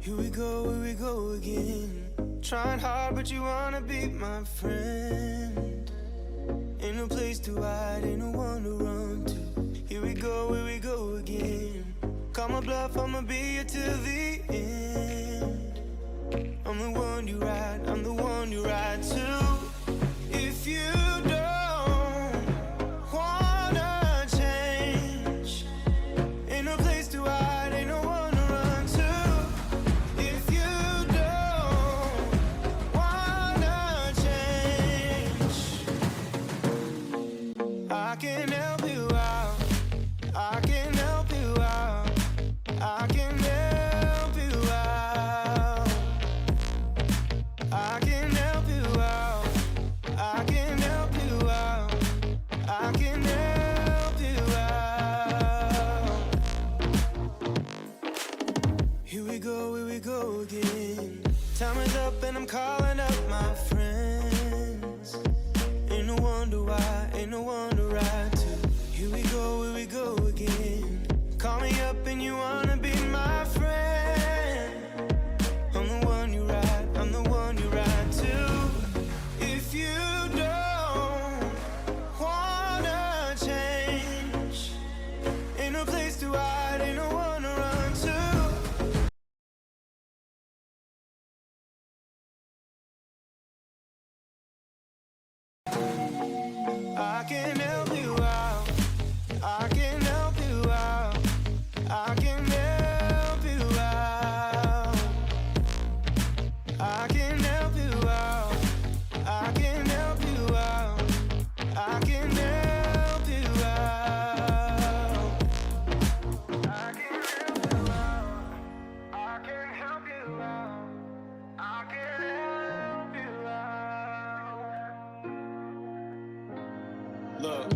Here we go again. Trying hard, but you wanna be my friend. Ain't no place to hide, ain't no one to run to. Here we go again. Call my bluff, I'ma be here till the end. I'm the one you ride, I'm the one you ride to. If you don't wanna change, ain't no place to hide, ain't no one to run to. If you don't wanna change, I can help you out, I can help you out, I can help you out, I can help you out, I can help you out, I can help you out. Here we go again. Time is up and I'm calling up my friends. Ain't no wonder why, ain't no one to ride to. Here we go again. Call me up and you wanna be my friend. I'm the one you ride, I'm the one you ride to. If you don't wanna change, ain't no place to hide, ain't no one to run to. I can help you out, I can help you out, I can help you out, I can help you out, I can help you out, I can help you out, I can help you out, I can help you out, I can help you out. Look,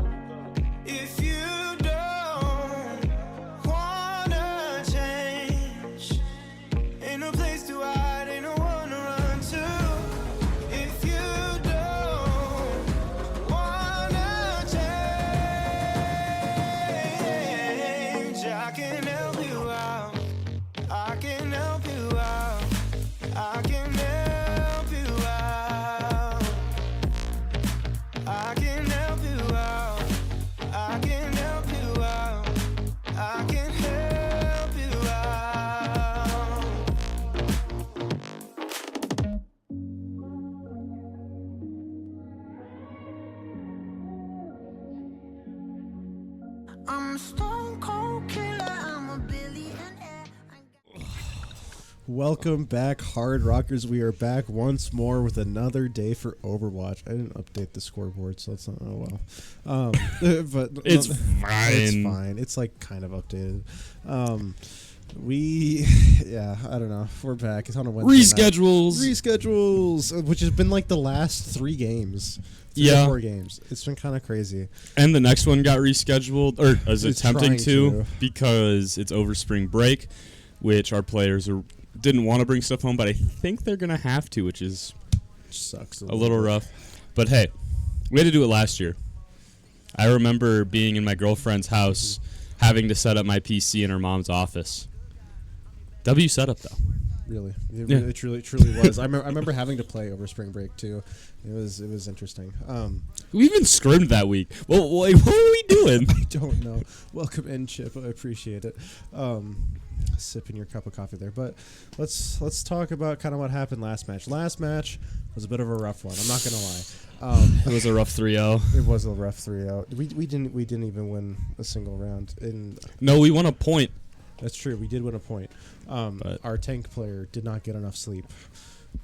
if you don't wanna change, ain't no place to hide, ain't no one to run to. If you don't wanna change, I can help you out, I can help you out, I can help you out, I can help you out, Welcome back, Hard Rockers. We are back once more with another day for Overwatch. I didn't update the scoreboard, so it's not but it's fine. It's fine. It's like kind of updated. I don't know. We're back. It's on a Wednesday night. Reschedules, which has been like the last 3 games. 3 or 4 games. It's been kind of crazy. And the next one got rescheduled, or is attempting to, because it's over spring break, which our players didn't want to bring stuff home, but I think they're going to have to, which is sucks a little rough. But hey, we had to do it last year. I remember being in my girlfriend's house, having to set up my PC in her mom's office. W setup, though. Really? It truly was. I remember having to play over spring break, too. It was interesting. We even scrimmed that week. Well, what were we doing? I don't know. Welcome in, Chip. I appreciate it. Sipping your cup of coffee there. But let's talk about kind of what happened last match. Last match was a bit of a rough one. I'm not going to lie. It was a rough 3-0. It was a rough 3-0. We didn't even win a single round. No, we won a point. That's true. We did win a point. Our tank player did not get enough sleep.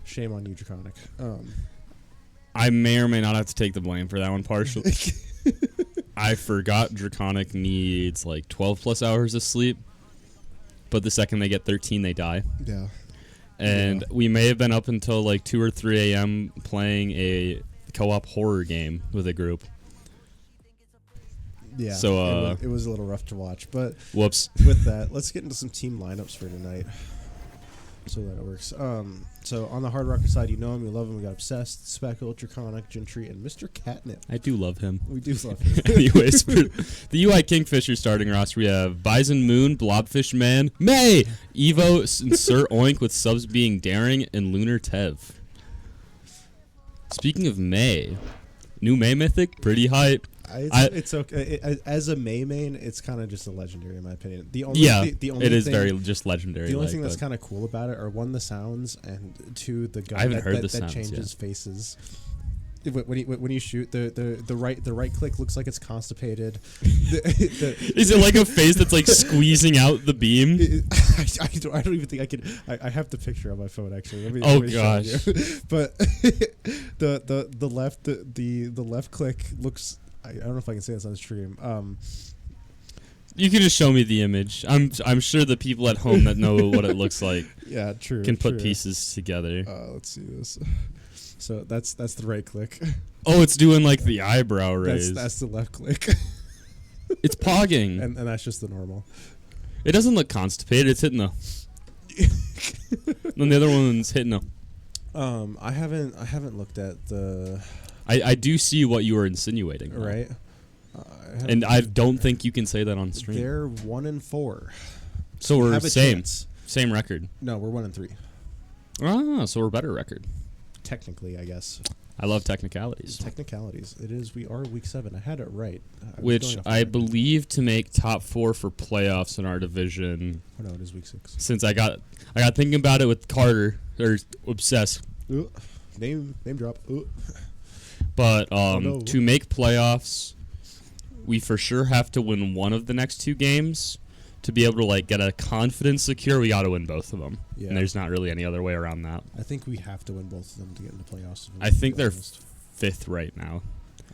Shame on you, Draconic. I may or may not have to take the blame for that one partially. I forgot Draconic needs like 12 plus hours of sleep, but the second they get 13, they die. Yeah. And we may have been up until like 2 or 3 a.m. playing a co-op horror game with a group. Yeah, so it was a little rough to watch, but whoops. With that, let's get into some team lineups for tonight. So that it works. So on the Hard Rocker side, you know him, you love him. We got Obsessed, Speckle, Draconic, Gentry, and Mr. Catnip. I do love him. We do love him. Anyways, for the UI Kingfisher starting roster, we have Bison Moon, Blobfish Man, May, Evo, and Sir Oink with subs being Daring, and Lunar Tev. Speaking of May, new May Mythic, pretty hype. It's okay. As a May main, it's kind of just a legendary in my opinion. The only it is very just legendary. The only thing that's kind of cool about it are 1, the sounds, and 2, the gun that changes faces. When you shoot, the right click looks like it's constipated. Is it like a face that's like squeezing out the beam? I don't even think I can. I have the picture on my phone actually. Let me gosh! But the left click looks. I don't know if I can say this on stream. You can just show me the image. I'm sure the people at home that know what it looks like can put pieces together. Let's see this. So that's the right click. Oh, it's doing like the eyebrow raise. That's the left click. It's pogging. And that's just the normal. It doesn't look constipated. It's hitting the... And the other one's hitting the... I haven't looked at the... I do see what you were insinuating. Though. Right. And I don't think you can say that on stream. They're 1-4. So we're same record. No, we're 1-3. Ah, so we're better record. Technically, I guess. I love technicalities. Technicalities. It is. We are week 7. I had it right. Which I believe to make top 4 for playoffs in our division. Oh no, it is week 6. Since I got thinking about it with Carter or Obsessed. Name drop. But to make playoffs, we for sure have to win one of the next 2 games. To be able to like get a confidence secure, we got to win both of them. Yeah. And there's not really any other way around that. I think we have to win both of them to get into playoffs. I think they're 5th right now.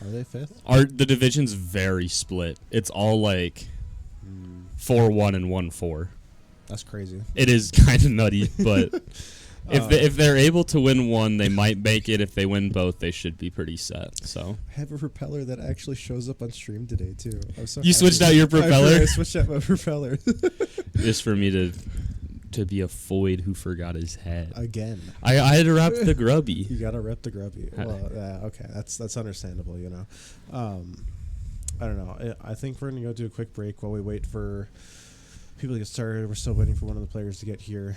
Are they 5th? The division's very split. It's all like 4-1 and 1-4. That's crazy. It is kind of nutty, but if they're able to win one, they might make it. If they win both, they should be pretty set. So I have a propeller that actually shows up on stream today too. You switched out your propeller? I switched out my propeller. Just for me to be a Foyd who forgot his head again. I had to rep the grubby. You gotta rep the grubby. Well, okay, that's understandable. You know, I don't know. I think we're gonna go do a quick break while we wait for people to get started. We're still waiting for one of the players to get here.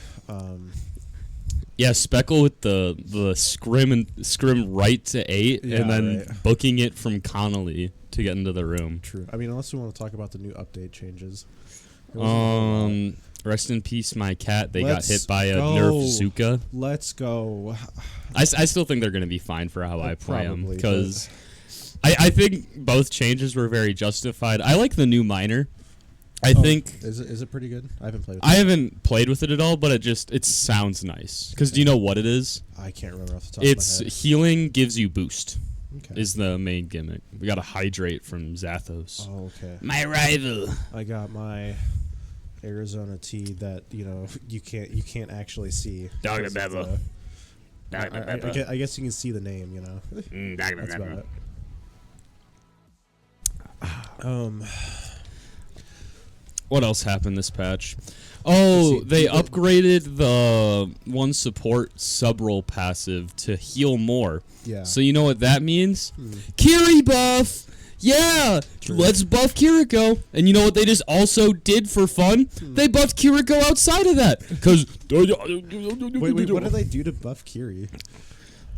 Yeah, Speckle with the scrim right to 8, and then booking it from Connolly to get into the room. True. I mean, unless we want to talk about the new update changes. Rest in peace, my cat. They got hit by a Nerf Zuka. Let's go. I still think they're going to be fine for how I play them, because I think both changes were very justified. I like the new miner. I think is it pretty good? I haven't played with I haven't played with it at all, but it sounds nice. Because do you know what it is? I can't remember off the top It's of my head. healing gives you boost. Okay. Is the main gimmick. We got to hydrate from Zathos. Oh, okay. My rival. I got my Arizona tea that you can't actually see. Dr. because Bebo. it's, Dr. Bebo. I guess you can see the name. Dr. That's Bebo. about it. What else happened this patch? Oh, see. they upgraded the one support sub-roll passive to heal more. Yeah. So you know what that means? Kiri buff! Yeah! True. Let's buff Kiriko. And you know what they just also did for fun? They buffed Kiriko outside of that. Because... Wait, what did they do to buff Kiri?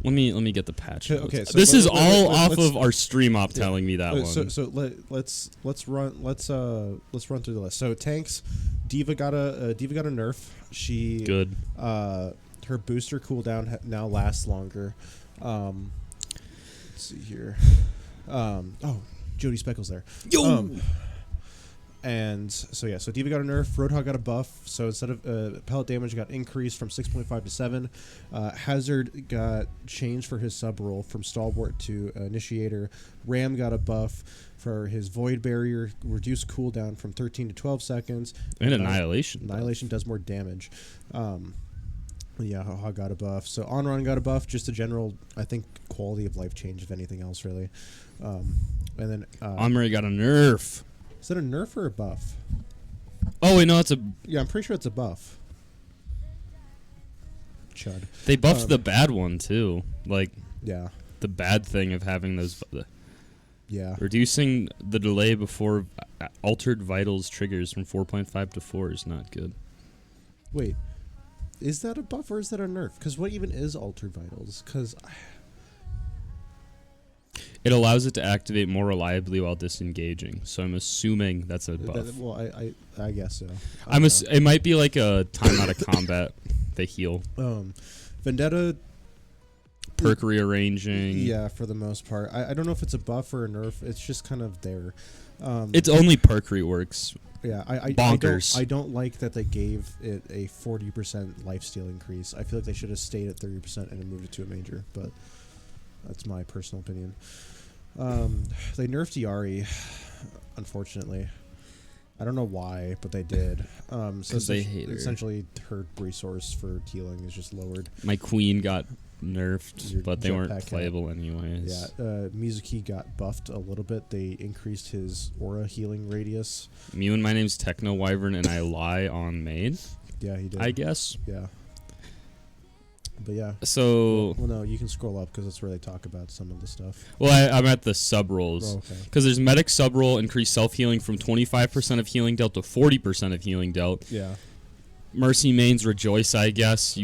Let me get the patch. Okay, so this is let's- all let's- off of our stream op telling me that one. Let's run through the list. So tanks, Diva got a nerf. She Good. Her booster cooldown now lasts longer. Let's see here. Jody Speckle's there. Yo! And so Diva got a nerf, Roadhog got a buff, so instead of pellet damage got increased from 6.5 to 7. Hazard got changed for his sub roll from Stalwart to Initiator. Ram got a buff for his Void Barrier, reduced cooldown from 13 to 12 seconds. And Annihilation. Annihilation does more damage. Hog got a buff. So Onron got a buff, just a general, I think, quality of life change, if anything else, really. And then Omri got a nerf. is it a nerf or a buff? Oh, wait, no, it's a... Yeah, I'm pretty sure it's a buff. Chud. They buffed the bad one, too. Like, Yeah. the bad thing of having those... Yeah. Reducing the delay before altered vitals triggers from 4.5 to 4 is not good. Wait. Is that a buff or is that a nerf? Because what even is Altered Vitals? Because... It allows it to activate more reliably while disengaging, so I'm assuming that's a buff. I guess so. It might be like a time out of combat. They heal. Vendetta... Perk rearranging. Yeah, for the most part. I don't know if it's a buff or a nerf. It's just kind of there. It's only perk reworks. Yeah, Bonkers. I don't like that they gave it a 40% lifesteal increase. I feel like they should have stayed at 30% and then moved it to a major, but that's my personal opinion. They nerfed Yari, unfortunately. I don't know why, but they did. So they hate her. Essentially, her resource for healing is just lowered. My queen got nerfed, but they weren't jetpack playable anyways. Yeah, Mizuki got buffed a little bit. They increased his aura healing radius. Me and my name's Techno Wyvern, and I lie on main. Yeah, he did. I guess. Yeah. But yeah. So... Well, no, you can scroll up because that's where they talk about some of the stuff. Well, I'm at the sub rolls. Oh, okay. Because there's medic sub roll, increased self healing from 25% of healing dealt to 40% of healing dealt. Yeah. Mercy mains rejoice, I guess.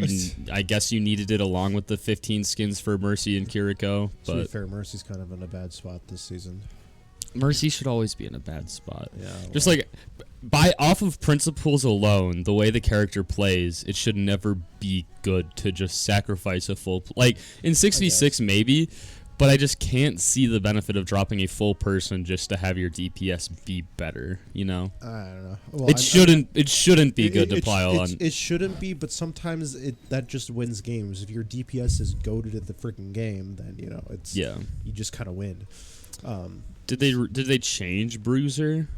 I guess you needed it along with the 15 skins for Mercy and Kiriko. To be But fair, Mercy's kind of in a bad spot this season. Mercy should always be in a bad spot. Yeah. Just like off of principles alone, the way the character plays, it should never be good to just sacrifice a full... Like, in 6v6 maybe, but I just can't see the benefit of dropping a full person just to have your DPS be better, you know? I don't know. Well, It shouldn't be good to pile on. It shouldn't be, but sometimes that just wins games. If your DPS is goated at the freaking game, then it's Yeah. you just kind of win. Did they change Bruiser?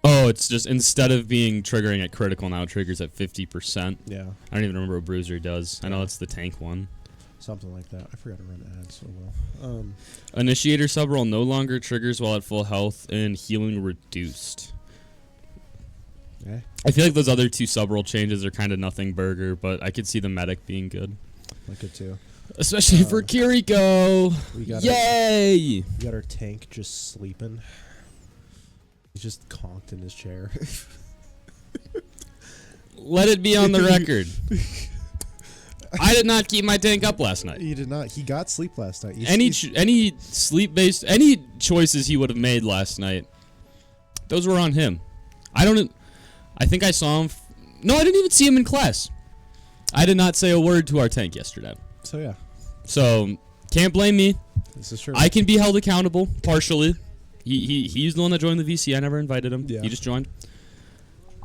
Oh, it's just instead of being triggering at critical, now it triggers at 50%. Yeah, I don't even remember what Bruiser does. I know it's the tank one. something like that. I forgot to run ads so well. Initiator subroll no longer triggers while at full health and healing reduced. Yeah. I feel like those other two subroll changes are kind of nothing burger, but I could see the medic being good. Like it too. Especially for Kiriko. We got Yay! We got our tank just sleeping. He's just conked in his chair. Let it be on the record. I did not keep my tank up last night. He did not. He got sleep last night. Any sleep-based, any choices he would have made last night, those were on him. I think I saw him. No, I didn't even see him in class. I did not say a word to our tank yesterday. So yeah, So, can't blame me. this is true. I can be held accountable, partially, He's the one that joined the VC. I never invited him. Yeah. He just joined.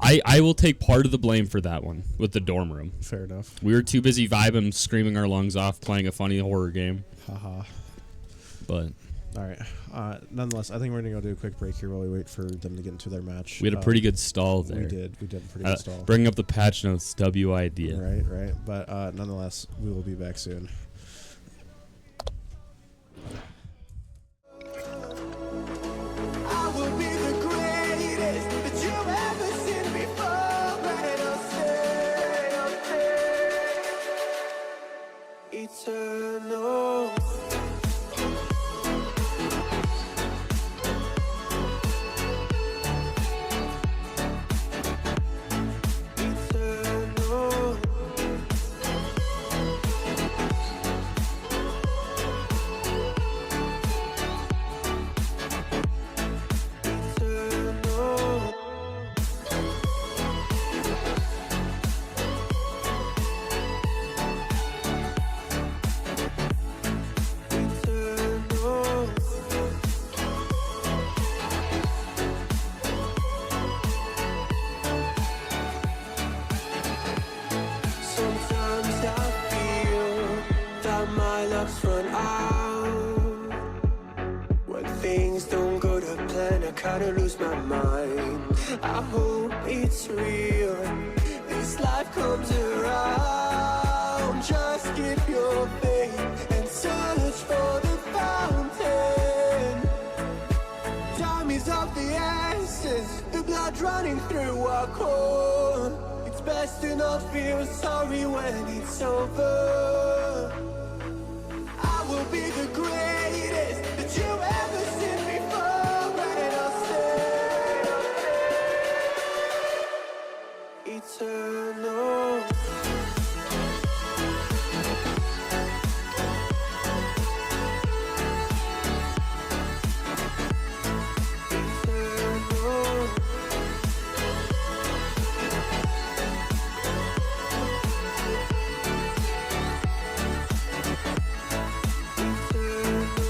I will take part of the blame for that one with the dorm room. Fair enough. We were too busy vibing, screaming our lungs off, playing a funny horror game. Haha. But all right. Nonetheless, I think we're gonna go do a quick break here while we wait for them to get into their match. we had a pretty good stall there. We did a pretty good stall. Bring up the patch notes, W idea. Right. But nonetheless, we will be back soon. I will be the greatest that you've ever seen before, and I'll stay eternal. Eternal. Eternal. Eternal. Sometimes I feel that my luck's run out. When things don't go to plan, I kinda lose my mind. I hope it's real, this life comes around. Just keep your faith and search for the fountain. Time is of the essence, the blood running through our core. It's best to not feel sorry when it's over. I will be the greatest that you've ever seen before, and I'll stay eternal. Eternal. Eternal.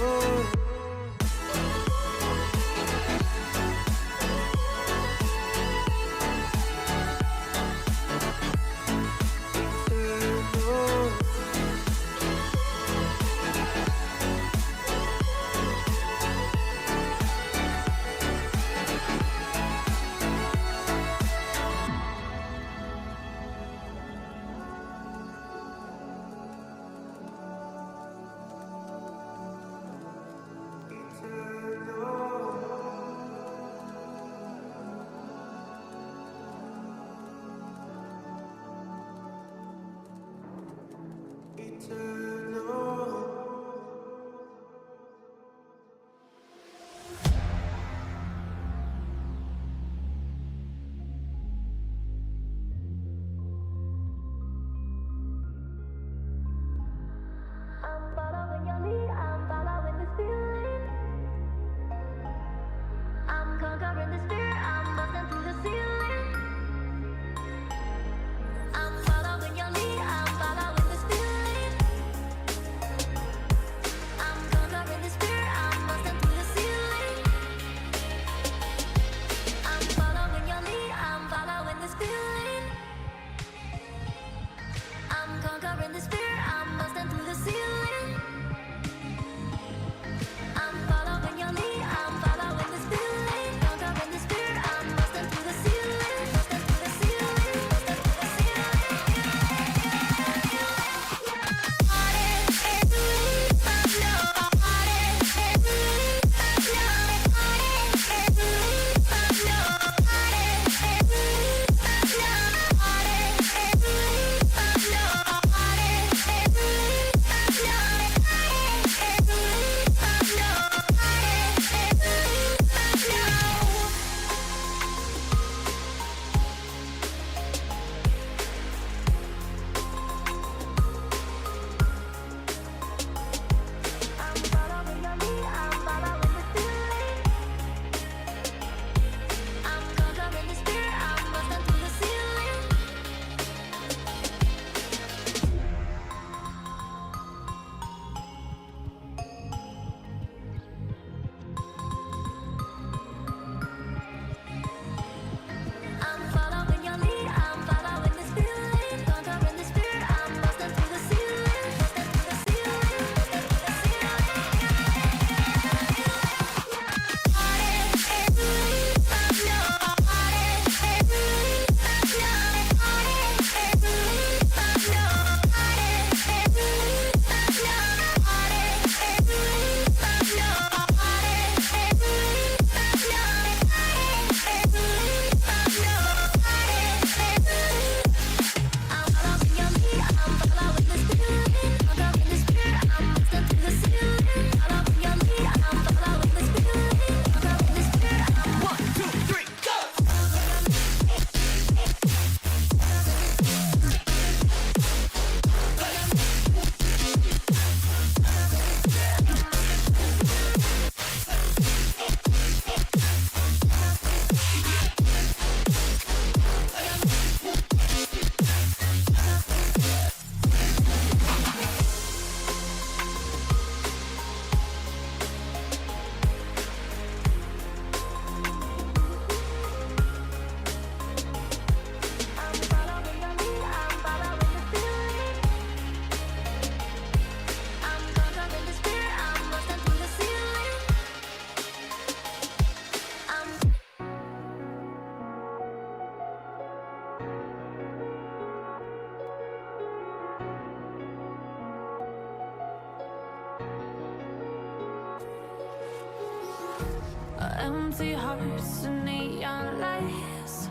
Empty hearts and neon lights,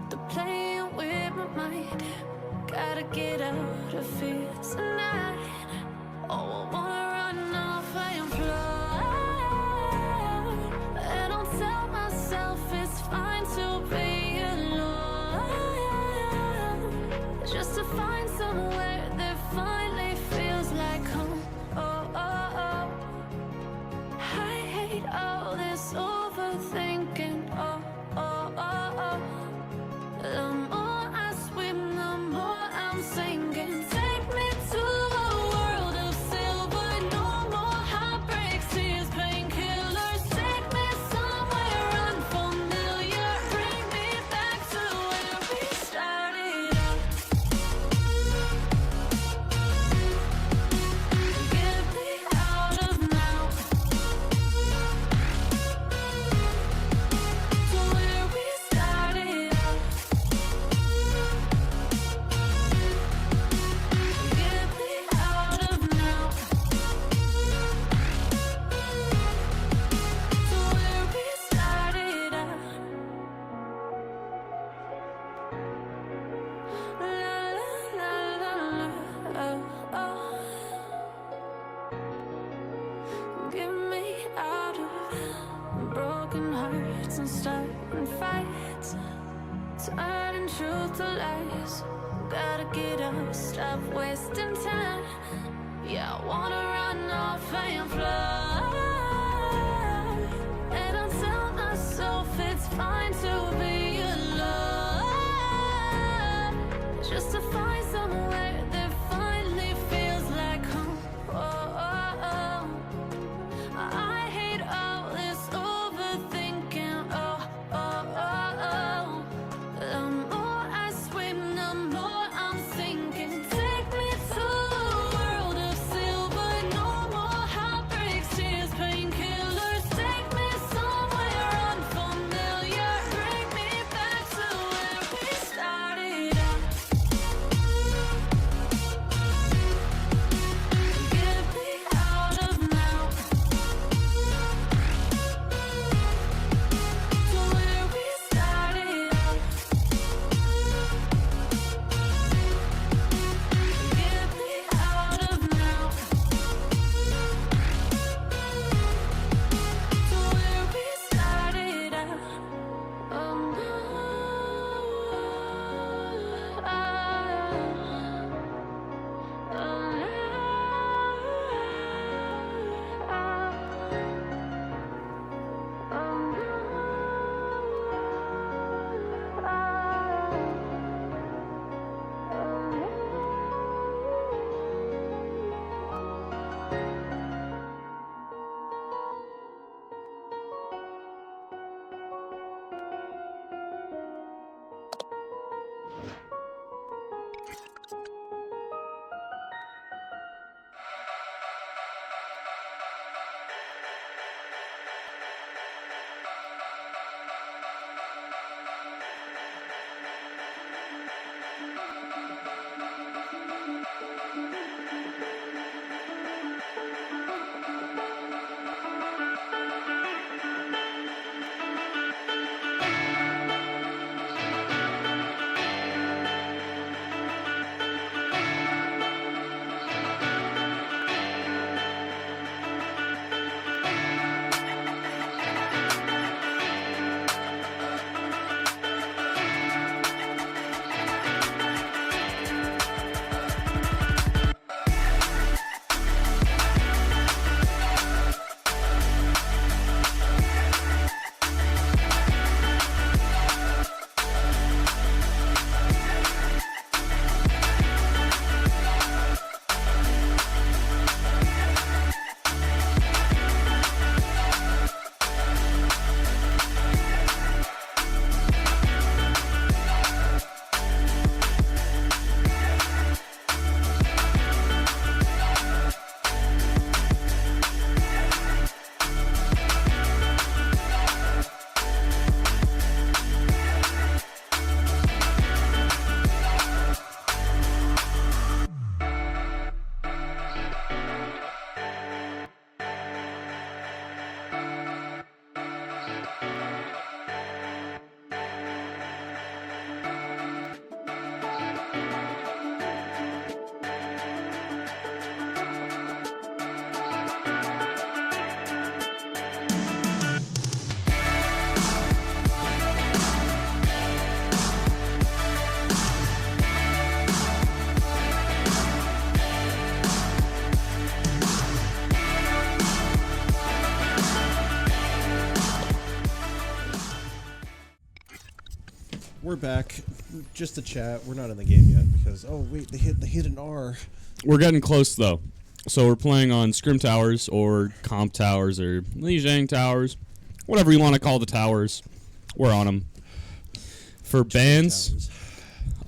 they're playing with my mind. Gotta get out of here tonight. Oh, I wanna run off and fly, and I'll tell myself it's fine to be alone, just to find somewhere that finally feels like home. Oh, oh, oh. I hate all this overthinking. Oh, oh, oh, oh. The more I swim, the more I'm sinking. Take me to a world of silver. No more heartbreaks, tears, painkillers. Take me somewhere unfamiliar. Bring me back to where we started out. Get me out of now, to where we started out. Get me out of now, to where we started out. La la la la, oh, oh. Get me out of broken hearts and starting fights, turning truth to lies. Gotta get up, stop wasting time. Yeah, I wanna run off and fly, and I'll tell myself it's fine to be alone, just to find somewhere that finally feels like home. Oh, oh, oh. I hate all this overthinking. Oh, oh, oh, oh. The more I swim, the more I'm sinking. Take me to a world of silver. No more heartbreaks, tears, painkillers. Take me somewhere unfamiliar. Bring me back to where we started out. back. Just to chat. We're not in the game yet because wait, they hit an R. We're getting close though. So we're playing on Scrim Towers or Comp Towers or Lijiang Towers, whatever you want to call the towers. We're on them. For bans,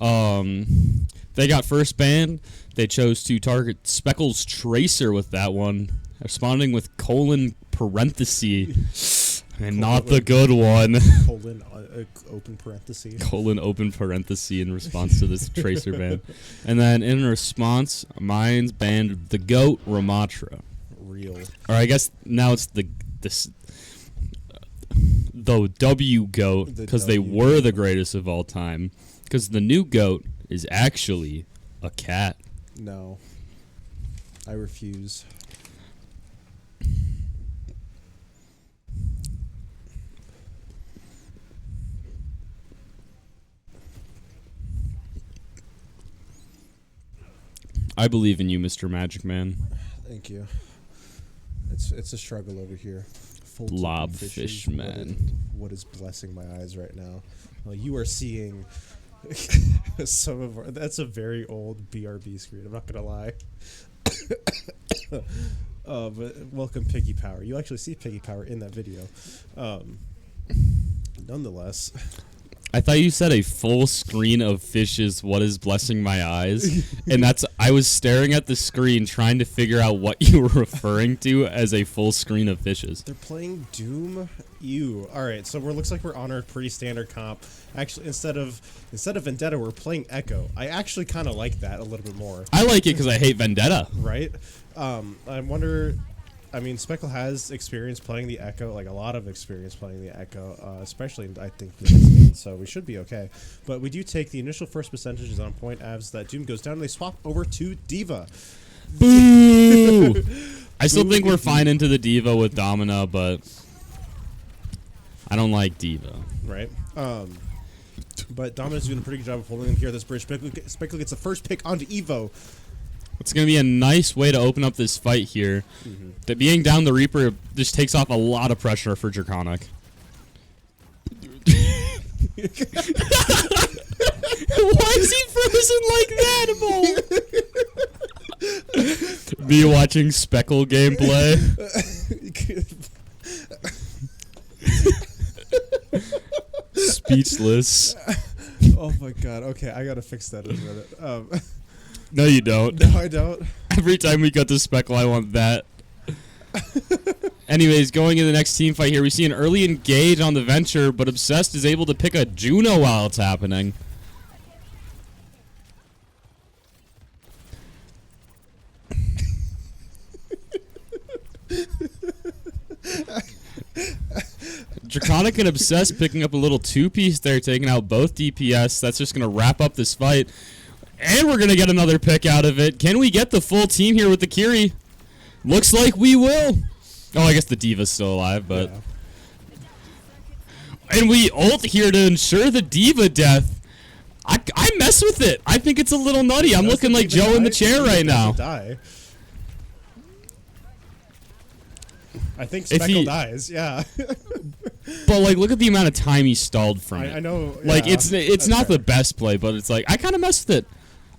they got first ban. They chose to target Speckle's Tracer with that one, responding with colon parenthesis, and not the good one. Colon open parenthesis. Colon open parenthesis in response to this Tracer ban. And then in response, Mines banned the GOAT Ramatra. Real. Or I guess now it's the W GOAT, because they were the greatest of all time. Because the new GOAT is actually a cat. No. I refuse. I believe in you, Mr. Magic Man. Thank you. It's a struggle over here. Blobfish man. What is blessing my eyes right now? Well, you are seeing some of our... That's a very old BRB screen, I'm not going to lie. But welcome, Piggy Power. You actually see Piggy Power in that video. Nonetheless... I thought you said a full screen of fishes, what is blessing my eyes? And I was staring at the screen trying to figure out what you were referring to as a full screen of fishes. They're playing Doom? Ew. Alright, so looks like we're on our pretty standard comp. Actually, instead of Vendetta, we're playing Echo. I actually kind of like that a little bit more. I like it because I hate Vendetta. Right? I wonder... I mean, Speckle has experience playing the Echo, like a lot of experience playing the Echo, especially, I think, this game, so we should be okay. But we do take the initial first percentages on point avs that Doom goes down, and they swap over to D.Va. Boo! I still think we're fine into the D.Va with Domina, but I don't like D.Va. Right. But Domina's doing a pretty good job of holding him here at this bridge. Speckle gets the first pick onto Evo. It's going to be a nice way to open up this fight here. That being down the Reaper just takes off a lot of pressure for Draconic. Why is he frozen like that, Mo? Me watching Speckle gameplay. Speechless. Oh my god. Okay, I gotta fix that in a minute. No, you don't. No, I don't. Every time we cut to Speckle, I want that. Anyways, going into the next team fight here, we see an early engage on the Venture, but Obsessed is able to pick a Juno while it's happening. Draconic and Obsessed picking up a little two-piece there, taking out both DPS. That's just going to wrap up this fight. And we're going to get another pick out of it. Can we get the full team here with the Kiri? Looks like we will. Oh, I guess the D.Va's still alive, but... Yeah. And we ult here to ensure the D.Va death. I mess with it. I think it's a little nutty. I'm looking like Joe in the chair right now. Die. I think Speckle dies, yeah. But like, look at the amount of time he stalled from it. I know. Yeah, like, it's not the best play, but it's like I kind of messed with it.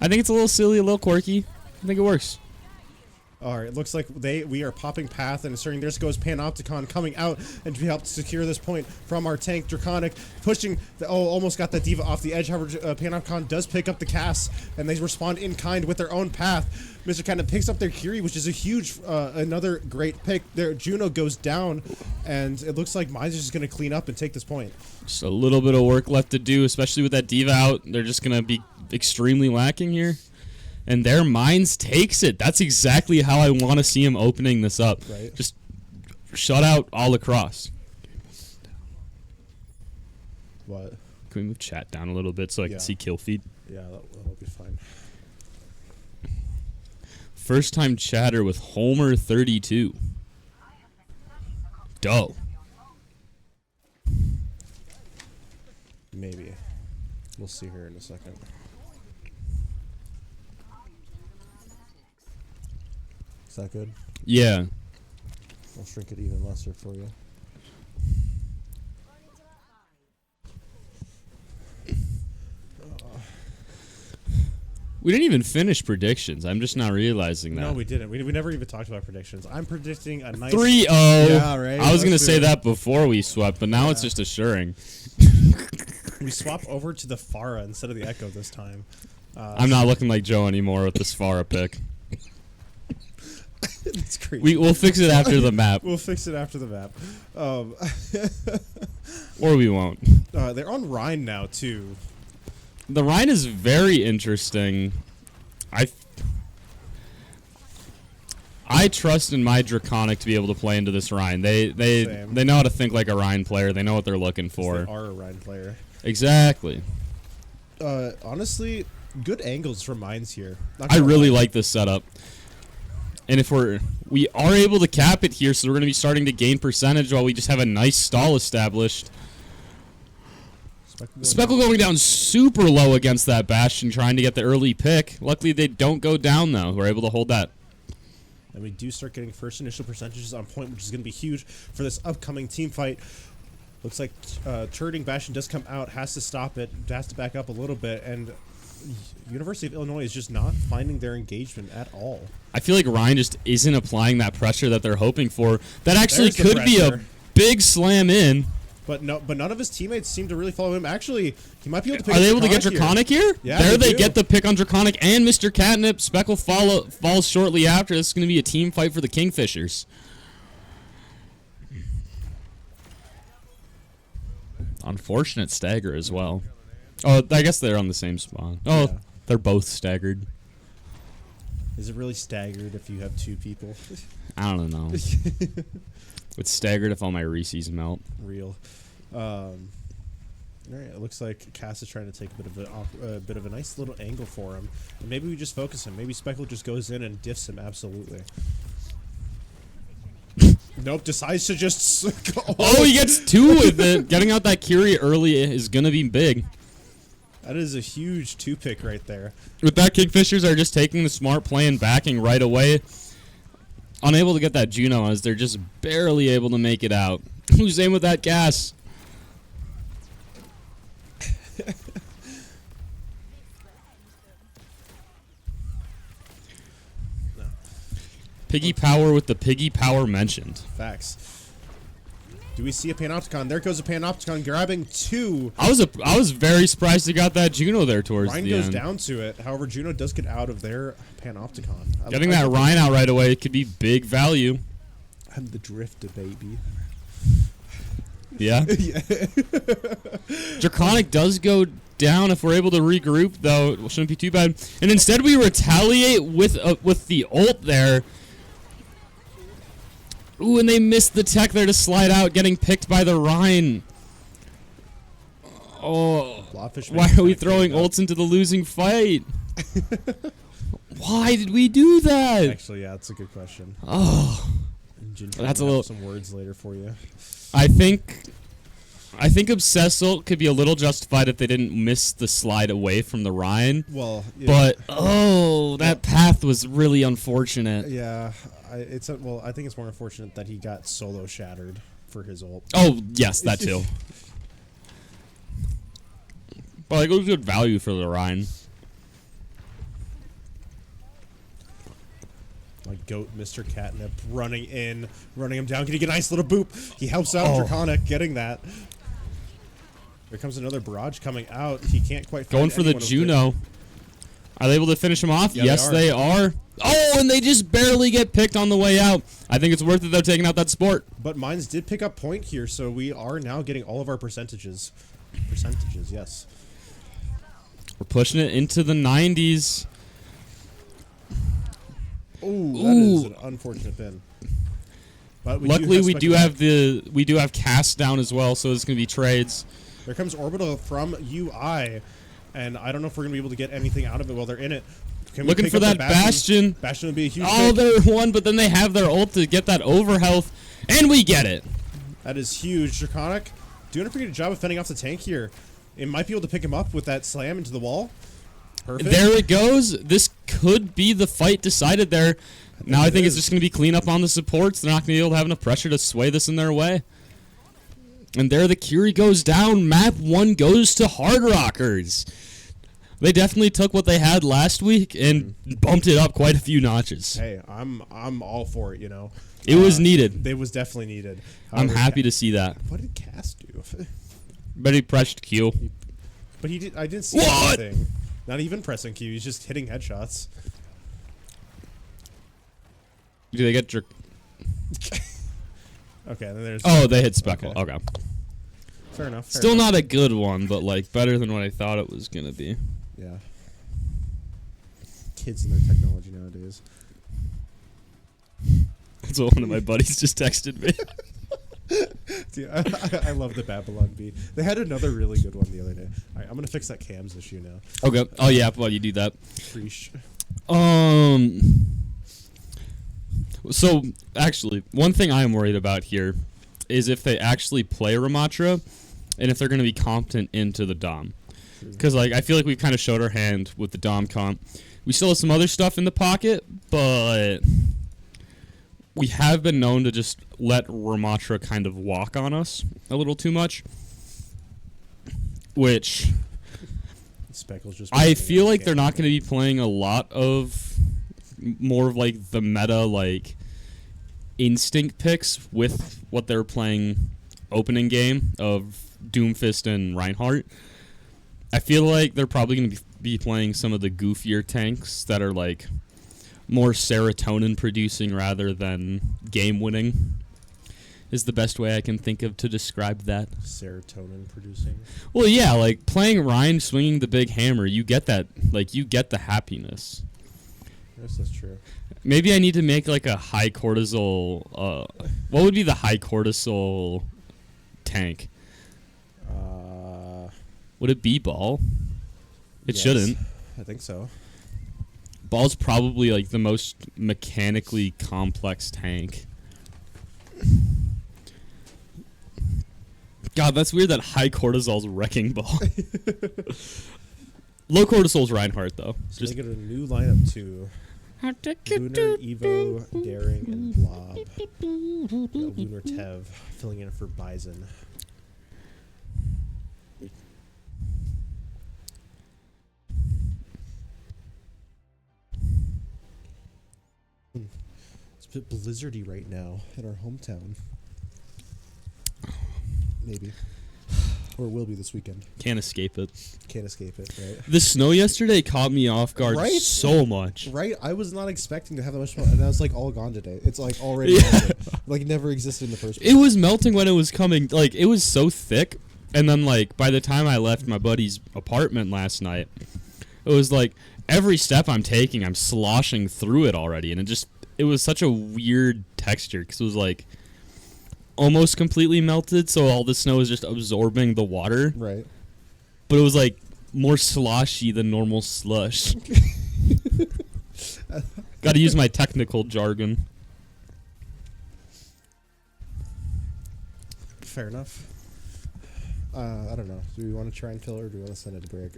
I think it's a little silly, a little quirky. I think it works. All right, it looks like we are popping path and asserting. There goes Panopticon coming out and to help secure this point from our tank. Draconic pushing. Almost got the D.Va off the edge. However, Panopticon does pick up the cast and they respond in kind with their own path. Mr. Kind of picks up their Kiri, which is a huge, another great pick. Their Juno goes down, and it looks like Mines is just going to clean up and take this point. Just a little bit of work left to do, especially with that D.Va out. They're just going to be extremely lacking here. And their Mines takes it. That's exactly how I want to see him opening this up. Right. Just shut out all across. What? Can we move chat down a little bit so I can see kill feed? Yeah, that'll be fine. First time chatter with Homer32. Doe. Maybe. We'll see her in a second. Is that good? Yeah. I'll shrink it even lesser for you. We didn't even finish predictions. I'm just not realizing that. No, we didn't. We never even talked about predictions. I'm predicting a nice 3-0. Yeah, right. I was going to say that before we swept, but now it's just assuring. We swap over to the Pharah instead of the Echo this time. I'm not looking like Joe anymore with this Pharah pick. It's crazy. We'll fix it after the map. We'll fix it after the map. Or we won't. They're on Rhine now, too. The Rhine is very interesting. I trust in my Draconic to be able to play into this Rhine. They know how to think like a Rhine player. They know what they're looking for. They are a Rhine player. Exactly. Honestly, good angles from mines here. I really like this setup. And if we are able to cap it here, so we're going to be starting to gain percentage while we just have a nice stall established. Speckle going down super low against that Bastion, trying to get the early pick. Luckily, they don't go down, though. We're able to hold that. And we do start getting first initial percentages on point, which is going to be huge for this upcoming team fight. Looks like Turning Bastion does come out, has to stop it, has to back up a little bit, and University of Illinois is just not finding their engagement at all. I feel like Ryan just isn't applying that pressure that they're hoping for. That actually could be a big slam in. But none of his teammates seem to really follow him. Actually, he might be able to pick Are they able to get Draconic here? Yeah, there they do. get the pick on Draconic and Mr. Catnip. Speckle falls shortly after. This is going to be a team fight for the Kingfishers. Unfortunate stagger as well. Oh, I guess they're on the same spawn. Oh, yeah. They're both staggered. Is it really staggered if you have two people? I don't know. It's staggered if all my Reese's melt. Real. All right, it looks like Cass is trying to take a bit of a nice little angle for him. And maybe we just focus him. Maybe Speckle just goes in and diffs him. Absolutely. Nope, decides to just... Oh, he gets two with it. Getting out that Curie early is going to be big. That is a huge two-pick right there. With that, Kingfishers are just taking the smart play and backing right away. Unable to get that Juno as they're just barely able to make it out. Who's aiming with that gas? Piggy Power with the Piggy Power mentioned. Facts. Do we see a Panopticon? There goes a Panopticon grabbing two. I was very surprised he got that Juno there towards Rhine the goes end. down to it. However, Juno does get out of their Panopticon. Getting that Rhine out right away could be big value. I'm the Drifter, baby. Yeah? Yeah. Draconic does go down if we're able to regroup, though. It shouldn't be too bad. And instead we retaliate with the ult there. Ooh, and they missed the tech there to slide out, getting picked by the Rhine. Oh, why are we throwing ults into the losing fight? Why did we do that? Actually, yeah, that's a good question. Oh, that's a little. Some words later for you. I think Obsessed ult could be a little justified if they didn't miss the slide away from the Rhine. Well, yeah. But that path was really unfortunate. Yeah, I think it's more unfortunate that he got solo shattered for his ult. Oh yes, that too. But like, it was good value for the Rhine. Like goat, Mr. Catnip running in, running him down. Can he get a nice little boop? He helps out Draconic getting that. Here comes another barrage coming out. He can't quite find going for the Juno. Are they able to finish him off? Yeah, yes, they are. Oh, and they just barely get picked on the way out. I think it's worth it, though, taking out that sport. But Mines did pick up point here, so we are now getting all of our percentages. Percentages, yes. We're pushing it into the 90s. Ooh, that is an unfortunate pin. But luckily, we do have cast down as well, so it's going to be trades. There comes Orbital from UI, and I don't know if we're going to be able to get anything out of it while they're in it. Looking for that Bastion. Bastion would be a huge pick. They're one, but then they have their ult to get that overhealth, and we get it. That is huge. Draconic doing a pretty good job of fending off the tank here. It might be able to pick him up with that slam into the wall. Perfect. There it goes. This could be the fight decided there. Now I think it's just going to be clean up on the supports. They're not going to be able to have enough pressure to sway this in their way. And there the Curie goes down. Map 1 goes to Hard Rockers. They definitely took what they had last week and bumped it up quite a few notches. Hey, I'm all for it. It was needed. It was definitely needed. I'm happy to see that. What did Cass do? But he pressed Q. But he did. I didn't see anything. Not even pressing Q. He's just hitting headshots. Do they get jerk? Okay, then there's. Oh, they hit Speckle. Okay. Fair enough. Still not a good one, but like better than what I thought it was gonna be. Yeah. Kids and their technology nowadays. That's what one of my buddies just texted me. Dude, I love the Babylon beat. They had another really good one the other day. All right, I'm gonna fix that cams issue now. Okay. Oh yeah, while you do that. Preach. So actually, one thing I am worried about here is if they actually play Ramatra, and if they're going to be competent into the Dom. Because like I feel like we've kind of showed our hand with the Dom comp. We still have some other stuff in the pocket, but we have been known to just let Ramatra kind of walk on us a little too much. Which Speckle's just I feel like they're not going to be playing a lot of more of like the meta like instinct picks with what they're playing opening game of Doomfist and Reinhardt. I feel like they're probably going to be playing some of the goofier tanks that are like more serotonin producing rather than game winning is the best way I can think of to describe that. Serotonin producing? Well, yeah, like playing Ryan swinging the big hammer, you get that, like you get the happiness. Yes, that's true. Maybe I need to make like a high cortisol. What would be the high cortisol tank? Would it be Ball? It yes, shouldn't. I think so. Ball's probably like the most mechanically complex tank. God, that's weird that high cortisol's wrecking Ball. Low cortisol's Reinhardt though. So just get a new lineup too. Lunar, Evo, Daring, and Blob. Lunar Tev filling in for Bison. It's a bit blizzardy right now in our hometown. Maybe. Or it will be this weekend. Can't escape it. Can't escape it, right? The snow yesterday caught me off guard Right? so much. Right? I was not expecting to have that much snow, and now it's like all gone today. It's like already gone. Like it never existed in the first place. It was melting when it was coming. Like, it was so thick. And then, like, by the time I left my buddy's apartment last night, it was like every step I'm taking, I'm sloshing through it already. And it was such a weird texture because it was like almost completely melted. So all the snow is just absorbing the water. Right. But it was like more sloshy than normal slush. Got to use my technical jargon. Fair enough. I don't know. Do we want to try and fill it, or do we want to send it to break?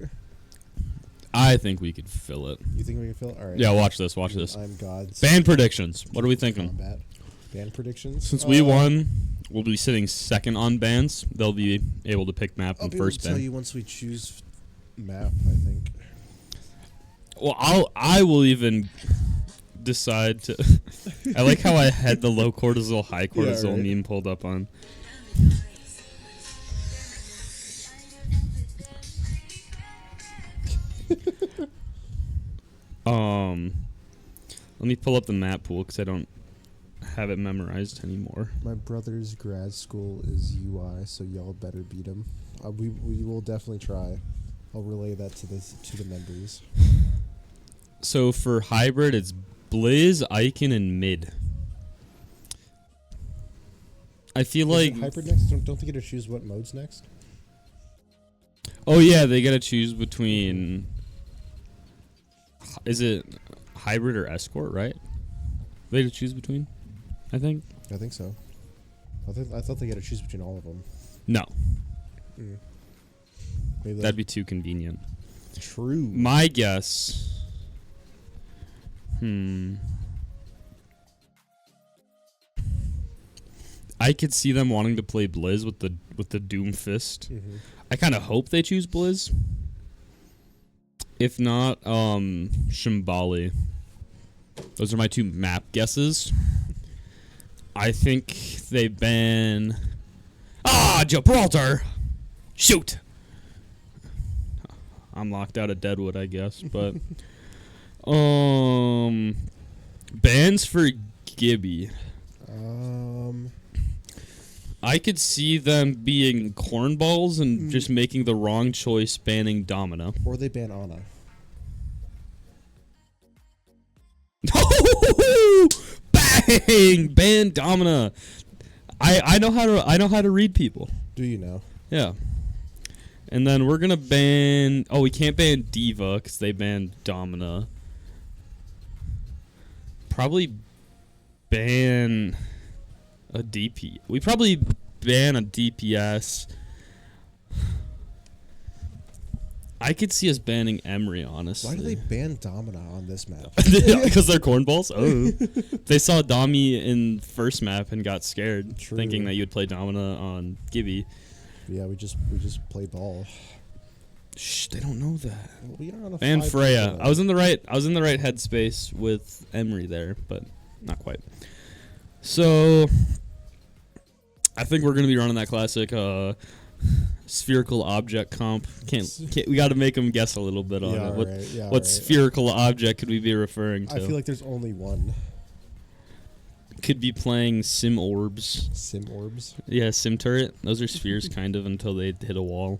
I think we could fill it. You think we can fill it? All right. Yeah, watch this. Watch this. I'm God's Band predictions. What are we thinking? combat. Band predictions? Since we won, we'll be sitting second on bands. They'll be able to pick map I'll and be able first to tell band. you once we choose map, I think. Well, I will even decide to. I like how I had the low cortisol, high cortisol right. meme pulled up on. Let me pull up the map pool because I don't have it memorized anymore. My brother's grad school is UI, so y'all better beat him. We will definitely try. I'll relay that to the members. So for hybrid, it's Blizz, Icon, and Mid. I feel like hybrid next. Don't they get to choose what mode's next? Oh yeah, they gotta choose between. Is it hybrid or escort? Right? They to choose between. I think. I think so. I thought they got to choose between all of them. No, Maybe that'd be too convenient. true. My guess. I could see them wanting to play Blizz with the Doomfist. Mm-hmm. I kind of hope they choose Blizz. If not, Shimbali. Those are my 2 map guesses. I think they ban... Gibraltar! Shoot! I'm locked out of Deadwood, I guess, but... Bans for Gibby. I could see them being cornballs and just making the wrong choice banning Domina. Or they ban Ana. Bang! Ban Domina. I know how to read people. Do you know? Yeah. And then we're gonna ban. Oh, we can't ban Diva because they banned Domina. Probably ban a DP. We probably ban a DPS. I could see us banning Emery, honestly. Why do they ban Domina on this map? Because they're cornballs? Oh. They saw Domi in first map and got scared, thinking that you would play Domina on Gibby. Yeah, we just play ball. Shh, they don't know that. Well, we are on a And Freya. I was in the right headspace with Emery there, but not quite. So I think we're gonna be running that classic spherical object comp. Can't we got to make them guess a little bit on it. What spherical object could we be referring to? I feel like there's only one. Could be playing sim orbs. Sim orbs? Yeah, sim turret. Those are spheres kind of until they hit a wall.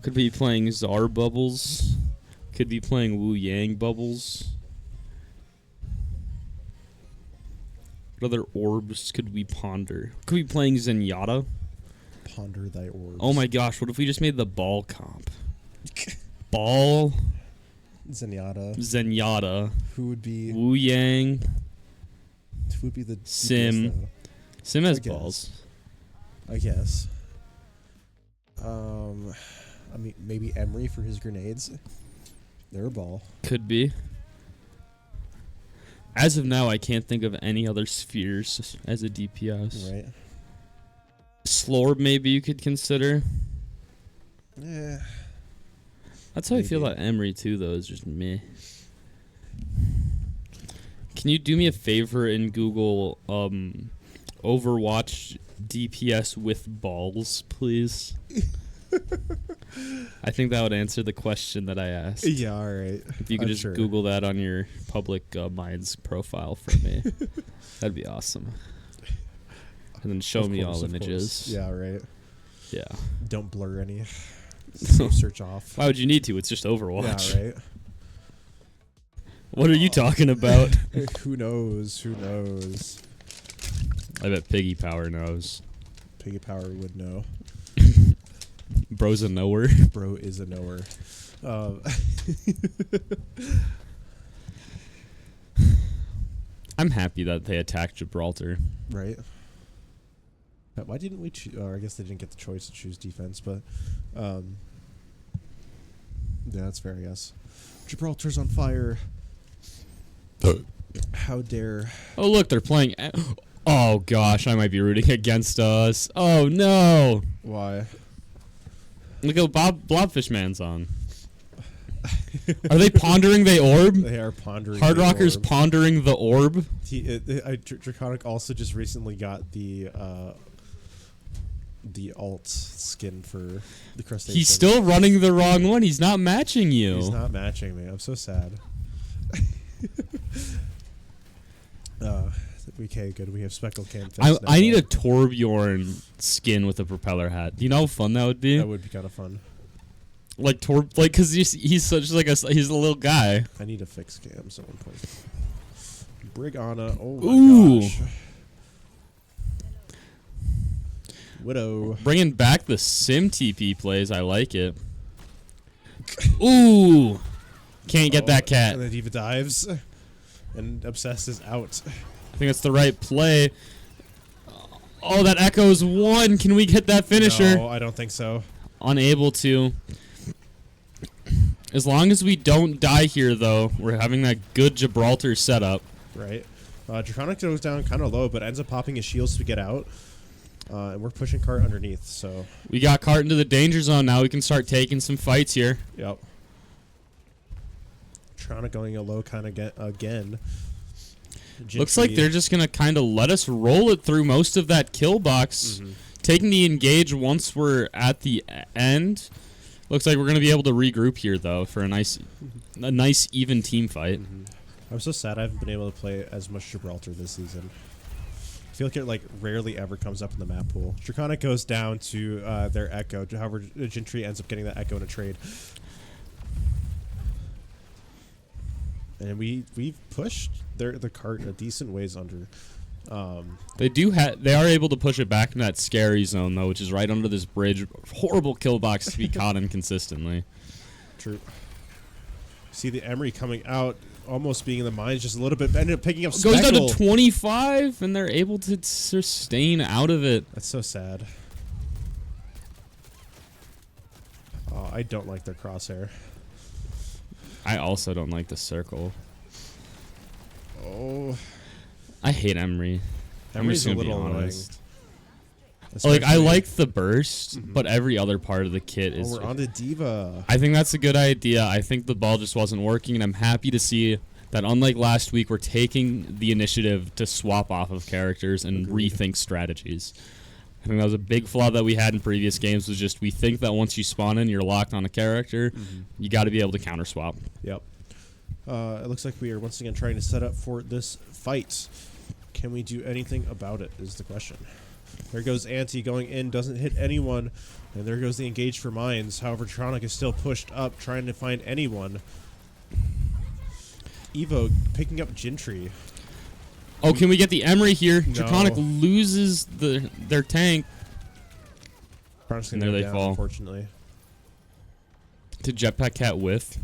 Could be playing Czar bubbles. Could be playing Wu Yang bubbles. What other orbs could we ponder? Could we be playing Zenyatta? Ponder thy orbs. Oh my gosh, what if we just made the ball comp? Ball. Zenyatta. Who would be Wu Yang. Who would be the Sim? DPS, Sim has balls. I guess. I mean, maybe Emery for his grenades. They're a ball. Could be. As of now, I can't think of any other spheres as a DPS. Right. Slorb, maybe you could consider. Yeah. That's how I feel about Emery too, though. Is just meh. Can you do me a favor and Google Overwatch DPS with balls, please? I think that would answer the question that I asked. Yeah, all right. If you could just Google that on your public Minds profile for me, that'd be awesome. And then show me all images. Yeah, right. Yeah. Don't blur any. Save search off. Why would you need to? It's just Overwatch. Yeah, right. What are you talking about? Who knows? Who knows? I bet Piggy Power knows. Piggy Power would know. Bro's a knower. Bro is a knower. I'm happy that they attacked Gibraltar. Right. Why didn't we choose? I guess they didn't get the choice to choose defense, but yeah, that's fair, I guess. Gibraltar's on fire. How dare. Oh, look, they're playing. Oh, gosh, I might be rooting against us. Oh, no. Why? Look at Blobfish Man's on. Are they pondering the orb? They are pondering Hard the Rocker's orb. pondering the orb? Draconic also just recently got the alt skin for the crustacean. He's still running the wrong one. He's not matching you. He's not matching me. I'm so sad. Okay, good. We have Speckle Cam. I need a Torbjorn skin with a propeller hat. Do you know how fun that would be? That would be kind of fun. Like because he's such like he's a little guy. I need a fix cam. Someone please. Brigana. Oh my gosh. Widow. Bringing back the sim TP plays. I like it. Ooh. Can't get that cat. And then Diva dives. And Obsessed is out. I think that's the right play. Oh, that echoes one. Can we get that finisher? No, I don't think so. Unable to. As long as we don't die here, though, we're having that good Gibraltar setup. Right. Draconic goes down kind of low, but ends up popping his shields to get out. And we're pushing Cart underneath, so... We got Cart into the danger zone. Now we can start taking some fights here. Yep. Tronic going a low kind of again. Gentry. Looks like they're just going to kind of let us roll it through most of that kill box. Taking the engage once we're at the end. Looks like we're going to be able to regroup here, though, for a nice even team fight. I'm so sad I haven't been able to play as much Gibraltar this season. I feel like it rarely ever comes up in the map pool. Draconic goes down to their Echo. However, Gentry ends up getting that Echo in a trade. And we've pushed the cart a decent ways under. They are able to push it back in that scary zone though, which is right under this bridge. Horrible kill box to be caught in consistently. True. See the Emery coming out, almost being in the mines just a little bit. Ended up picking up Speckle. Goes down to 25, and they're able to sustain out of it. That's so sad. Oh, I don't like their crosshair. I also don't like the circle. Oh, I hate Emery. Emery's I'm a just gonna little be annoying. honest. Like, I like the burst, but every other part of the kit is... Oh, we're on to Diva. I think that's a good idea. I think the ball just wasn't working, and I'm happy to see that unlike last week, we're taking the initiative to swap off of characters and rethink strategies. I think that was a big flaw that we had in previous games, was just we think that once you spawn in, you're locked on a character. You got to be able to counter swap. Yep. It looks like we are once again trying to set up for this fight. Can we do anything about it is the question. There goes Anti going in, doesn't hit anyone. And there goes the engage for mines. However, Tronic is still pushed up, trying to find anyone. Evo picking up Gentry. Oh, can we get the Emery here? No. Draconic loses their tank. And there they down, fall. Unfortunately. Did Jetpack Cat whiff?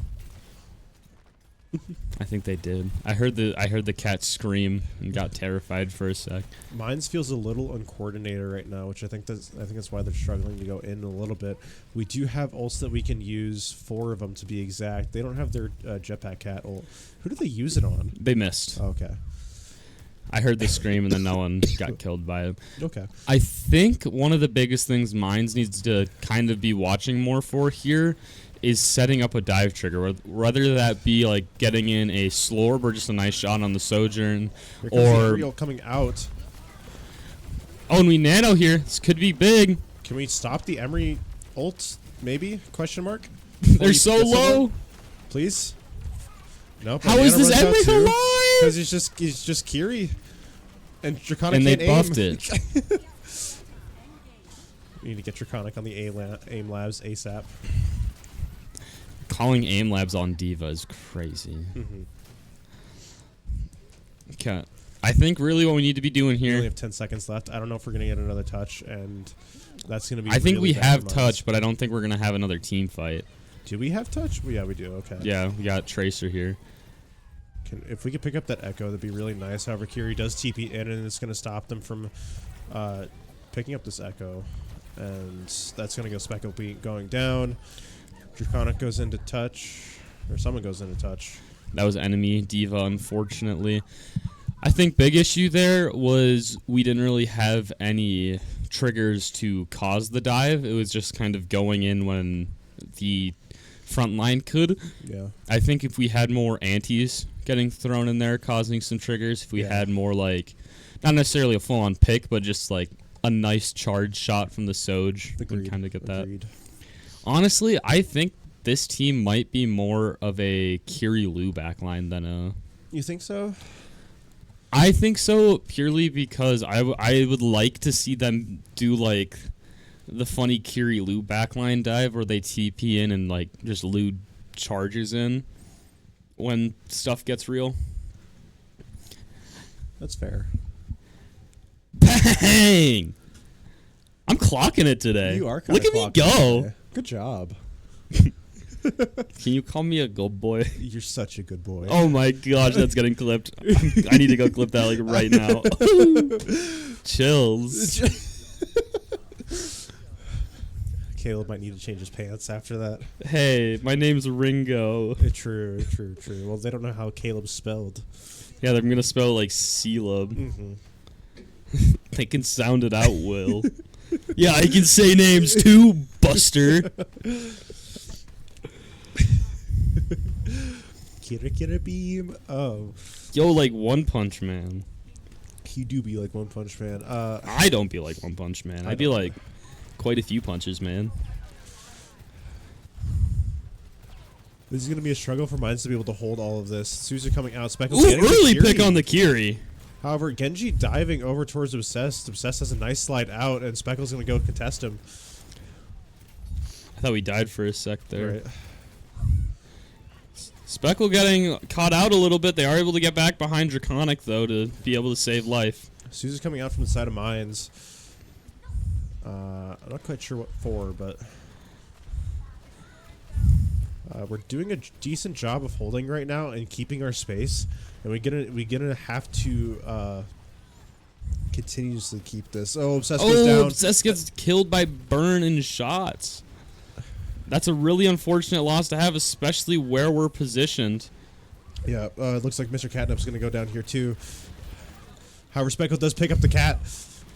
I think they did. I heard the cat scream and got terrified for a sec. Mines feels a little uncoordinated right now, which I think that's why they're struggling to go in a little bit. We do have ults that we can use, 4 of them to be exact. They don't have their Jetpack Cat ult. Who did they use it on? They missed. Oh, okay. I heard the scream and then no one got killed by it. Okay. I think one of the biggest things Mines needs to kind of be watching more for here is setting up a dive trigger, whether that be like getting in a Slorb or just a nice shot on the Sojourn, or the coming out. Oh, and we nano here. This could be big. Can we stop the Emery ult? Maybe? Question mark. They're so low. Please. Nope. How is this Emery alive? Because he's just Kiri, and Draconic and can't they buffed aim. it. We need to get Draconic on the aim labs ASAP. Calling aim labs on Diva is crazy. Okay. I think really what we need to be doing We here... only have 10 seconds left. I don't know if we're going to get another touch, and that's going to be I think really we bad have for touch, Mines. but I don't think we're going to have another team fight. Do we have touch? Well, yeah, we do. Okay. Yeah, we got Tracer here. If we could pick up that Echo, that'd be really nice. However, Kiri does TP in, and it's going to stop them from picking up this Echo. And that's going to go Speckle going down. Draconic goes into touch, or someone goes into touch. That was enemy Diva, unfortunately. I think big issue there was we didn't really have any triggers to cause the dive. It was just kind of going in when the front line could. Yeah. I think if we had more antis getting thrown in there, causing some triggers, if we had more, like, not necessarily a full-on pick, but just, like, a nice charge shot from the Soj, we'd kind of get that. Honestly, I think this team might be more of a Kiri Lu backline than a... You think so? I think so, purely because I would like to see them do, like, the funny Kiri Lu backline dive where they TP in and, like, just Lu charges in when stuff gets real. That's fair. Bang! I'm clocking it today. You are Look at me go. Today. Good job. Can you call me a good boy? You're such a good boy. Oh my gosh, that's getting clipped. I need to go clip that like right now. Chills. Caleb might need to change his pants after that. Hey, my name's Ringo. True. Well, they don't know how Caleb's spelled. Yeah, they're gonna spell like C-lub. They can sound it out, Will. Yeah, I can say names too, Buster. Kira beam. Oh. Yo, like One Punch Man. You do be like One Punch Man. I don't be like One Punch Man. I be like quite a few punches, man. This is going to be a struggle for mines to be able to hold all of this. Suzu coming out. Speckle's Ooh, getting the early Kiri. pick on the Kiri. However, Genji diving over towards Obsessed. Obsessed has a nice slide out, and Speckle's going to go contest him. I thought we died for a sec there. Right. Speckle getting caught out a little bit. They are able to get back behind Draconic, though, to be able to save life. Suzu's coming out from the side of mines. I'm not quite sure what for, but we're doing a decent job of holding right now and keeping our space, and we're gonna have to continuously keep this. Oh, Obsessed goes down. Obsessed gets killed by burn and shots. That's a really unfortunate loss to have, especially where we're positioned. Yeah, it looks like Mr. Catnip's going to go down here, too. However, Speckle does pick up the cat.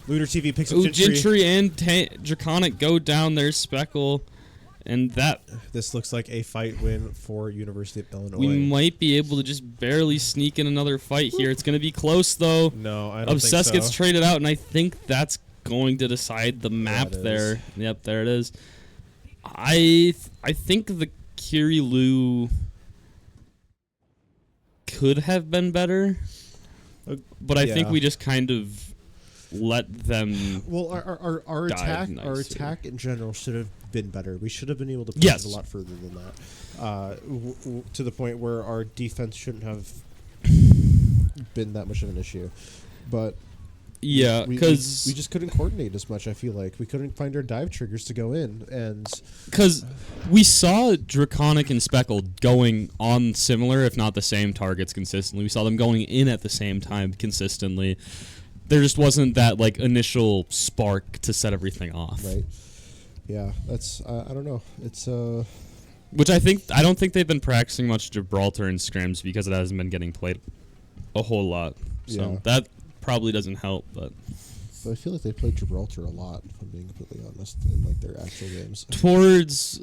Looter TV picks up Gentry. Gentry and Draconic go down. There's Speckle. And that... This looks like a fight win for University of Illinois. We might be able to just barely sneak in another fight here. It's going to be close, though. No, I don't Obsessed think so. gets traded out, and I think that's going to decide the map there. Yep, there it is. I think the Kirilu could have been better, but I think we just kind of let them. Well, our attack in general should have been better. We should have been able to push it a lot further than that, to the point where our defense shouldn't have been that much of an issue. But yeah, because we just couldn't coordinate as much. I feel like we couldn't find our dive triggers to go in, and because we saw Draconic and Speckle going on similar, if not the same targets consistently. We saw them going in at the same time consistently. There just wasn't that like initial spark to set everything off. Right. Yeah, that's I don't know. It's which I don't think they've been practicing much Gibraltar and scrims because it hasn't been getting played a whole lot. So that probably doesn't help, but I feel like they played Gibraltar a lot, if I'm being completely honest, in like their actual games. Towards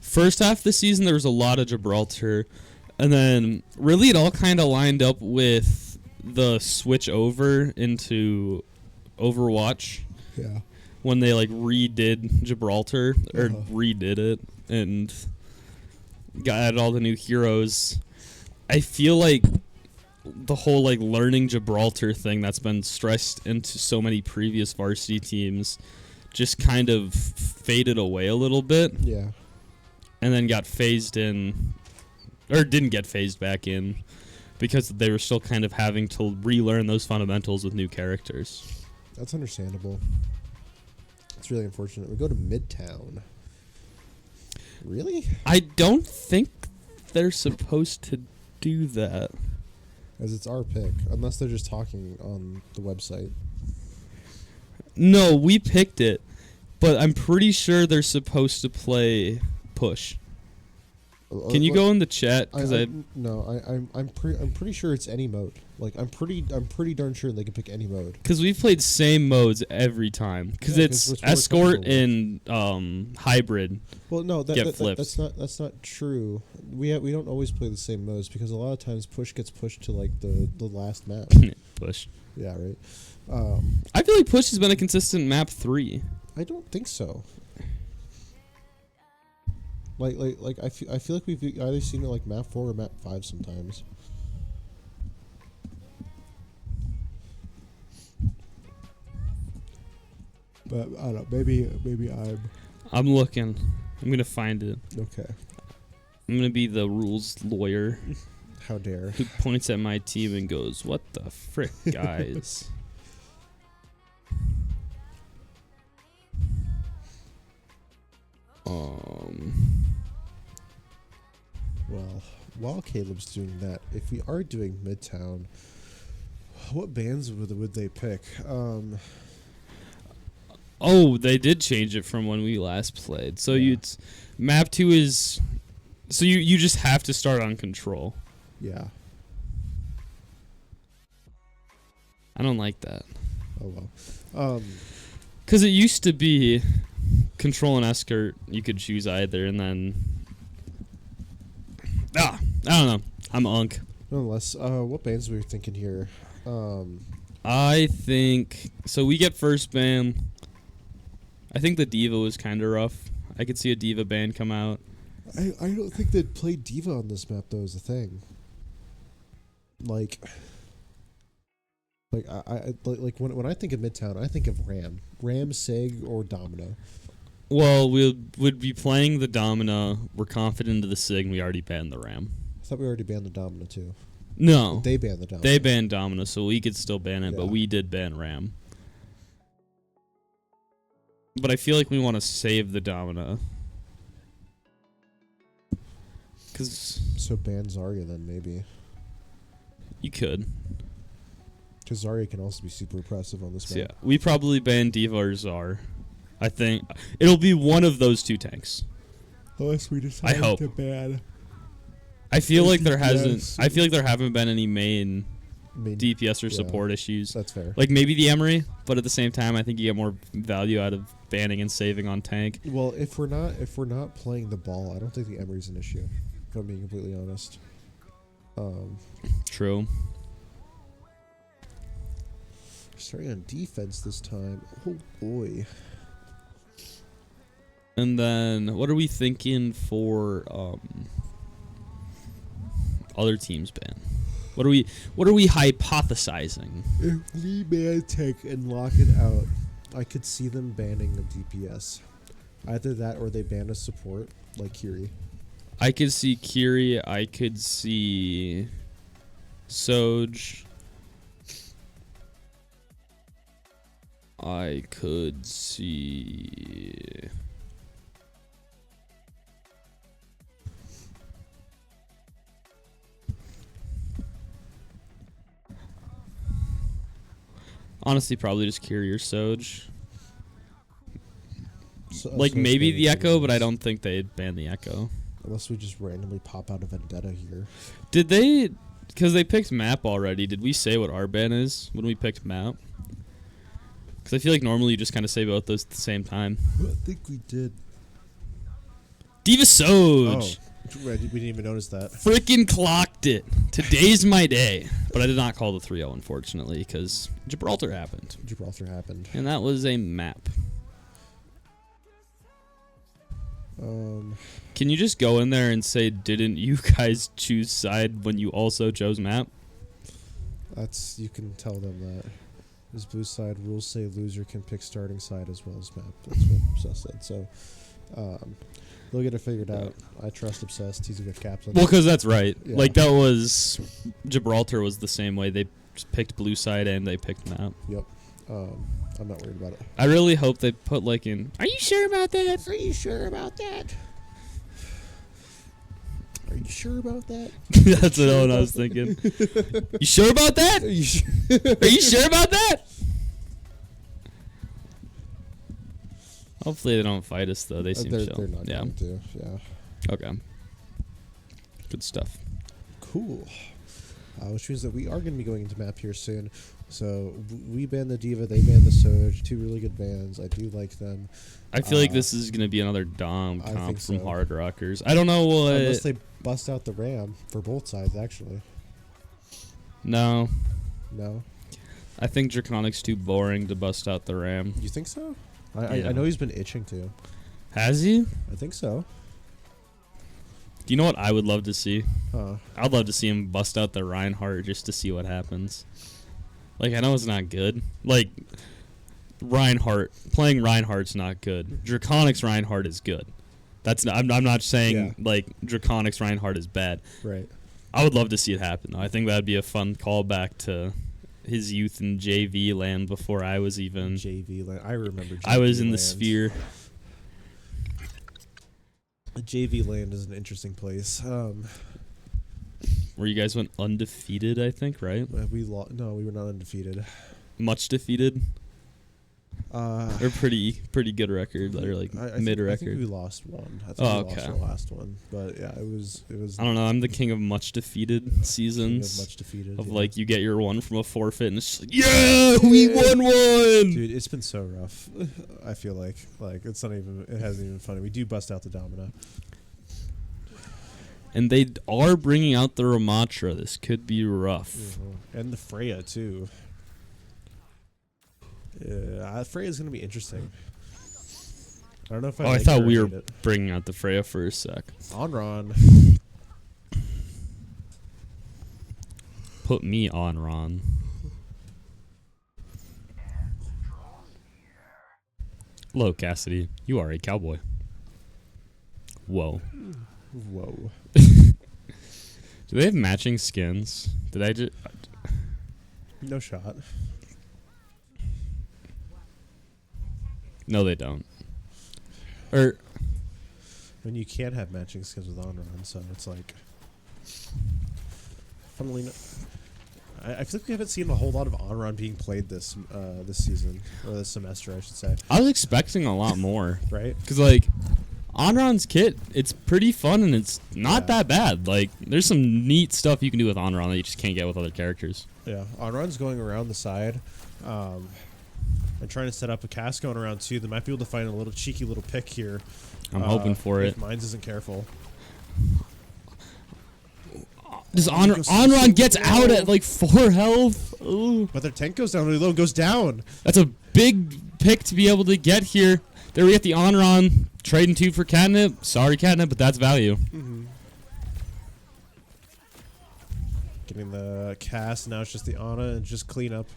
first half of the season, there was a lot of Gibraltar, and then really it all kind of lined up with the switch over into Overwatch. Yeah. When they like redid Gibraltar or redid it and got all the new heroes, I feel like the whole like learning Gibraltar thing that's been stressed into so many previous varsity teams just kind of faded away a little bit. Yeah. And then got phased in, or didn't get phased back in, because they were still kind of having to relearn those fundamentals with new characters. That's understandable. It's really unfortunate. We go to Midtown. Really? I don't think they're supposed to do that. As it's our pick, unless they're just talking on the website. No, we picked it, but I'm pretty sure they're supposed to play push. Can you go in the chat? I'm pretty sure it's any mode. Like I'm pretty darn sure they can pick any mode. Because we've played same modes every time. Because it's escort and hybrid. Well, no, that's not true. We don't always play the same modes because a lot of times push gets pushed to like the last map. Push. Yeah, right. I feel like push has been a consistent map 3. I don't think so. Like I feel like we've either seen it like map 4 or map 5 sometimes. But I don't know. Maybe I'm looking. I'm gonna find it. Okay. I'm gonna be the rules lawyer. How dare? Who points at my team and goes, "What the frick, guys?" Well, while Caleb's doing that, if we are doing Midtown, what bands would they pick? Oh, they did change it from when we last played. So map 2 is, so you just have to start on control. Yeah. I don't like that. Oh well. Because it used to be control and escort. You could choose either, and then I don't know. I'm unk. Nonetheless, what bans were we thinking here? I think so. We get first ban. I think the Diva was kind of rough. I could see a Diva ban come out. I don't think they'd play Diva on this map though. Is the thing. Like when I think of Midtown, I think of Ram, Sig, or Domino. Well, we would be playing the Domino. We're confident of the Sig. And we already banned the Ram. I thought we already banned the Domino too. No, they banned the Domino. They banned Domino, so we could still ban it, Yeah. but we did ban Ram. But I feel like we want to save the Domino. So ban Zarya then maybe. You could. Because Zarya can also be super oppressive on this So map. yeah, we probably ban Diva or Zar. I think it'll be one of those two tanks. Unless we decide hope. to ban. I feel like there hasn't. Yes. I feel like there haven't been any main Main DPS or yeah. support issues. That's fair. Like maybe the Emery, but at the same time, I think you get more value out of banning and saving on tank. Well, if we're not playing the ball, I don't think the Emery's an issue. If I'm being completely honest. True. Starting on defense this time. Oh boy. And then what are we thinking for other teams ban? What are we hypothesizing? If we ban tank and lock it out, I could see them banning the DPS. Either that or they ban a support like Kiri. I could see Kiri. I could see Soj. I could see. Honestly, probably just Kiri or Soj. So, Like so maybe banning the Echo, but I DPS. don't think they'd ban the Echo. Unless we just randomly pop out a Vendetta here. Did they? Because they picked map already. Did we say what our ban is when we picked map? Because I feel like normally you just kind of say both those at the same time. I think we did. Diva Soj. Oh, we didn't even notice that. Freaking clocked it. Today's my day. But I did not call the 3-0, unfortunately, because Gibraltar happened. Gibraltar happened. And that was a map. Can you just go in there and say, didn't you guys choose side when you also chose map? That's, you can tell them that. This blue side rules say loser can pick starting side as well as map. That's what Obsessed said. So, they'll get it figured out. I trust Obsessed. He's a good captain. Well, because that's right. Yeah. Like, that was... Gibraltar was the same way. They just picked blue side and they picked map. Yep. I'm not worried about it. I really hope they put, like, in... Are you sure about that? Are you sure about that? Are you sure about that? That's what I was thinking. You sure about that? Are you sure? Are you sure about that? Hopefully they don't fight us, though. They seem chill. They're not going to. Yeah. Okay. Good stuff. Cool. Which means that we are going to be going into map here soon. So we ban the Diva, they ban the Soj. Two really good bans. I do like them. I feel like this is going to be another Dom I comp think from so. Hard Rockers. I don't know what... Unless they bust out the Ram for both sides, actually. No. No? I think Draconic's too boring to bust out the Ram. You think so? Yeah. I know he's been itching to. Has he? I think so. Do you know what I would love to see? Huh. I'd love to see him bust out the Reinhardt just to see what happens. Like, I know it's not good. Like, playing Reinhardt's not good. Draconic's Reinhardt is good. That's not, I'm not saying, like, Draconic's Reinhardt is bad. Right. I would love to see it happen, though. I think that'd be a fun callback to his youth in JV land before I was even... JV land. I remember JV I was in the land. sphere. JV land is an interesting place. Where you guys went undefeated, I think, right? No, we were not undefeated. Much defeated. Or pretty good record, or like mid record. I think we lost one. I think we lost our last one, but yeah, it was. I don't know. I'm the king of much defeated seasons. Much defeated. Of like you get your one from a forfeit, and it's just like, yeah, we won one. Dude, it's been so rough. I feel like it's not even. It hasn't even funny. We do bust out the Domino. And they are bringing out the Ramatra. This could be rough. Mm-hmm. And the Freya, too. Yeah, Freya's going to be interesting. I don't know if I thought we were bringing out the Freya for a sec. Onron. Put me on Ron. Hello, Cassidy. You are a cowboy. Whoa. Whoa. Do they have matching skins? Did I just... No shot. No, they don't. Or... I mean, you can't have matching skins with Onron, so it's like... Funnily enough... I feel like we haven't seen a whole lot of Onron being played this season, or this semester, I should say. I was expecting a lot more. Right? Because, like... Onron's kit, it's pretty fun and it's not that bad. Like, there's some neat stuff you can do with Onron that you just can't get with other characters. Yeah, Onron's going around the side and trying to set up a cast going around too. They might be able to find a little cheeky little pick here. I'm hoping for it. If Mines isn't careful. Does Onron gets out at like 4 health. Ooh. But their tank goes down really low and goes down. That's a big pick to be able to get here. There we get the Onron. Trading 2 for Catnip. Sorry, Catnip, but that's value. Mm-hmm. Getting the cast. Now it's just the Ana and just clean up.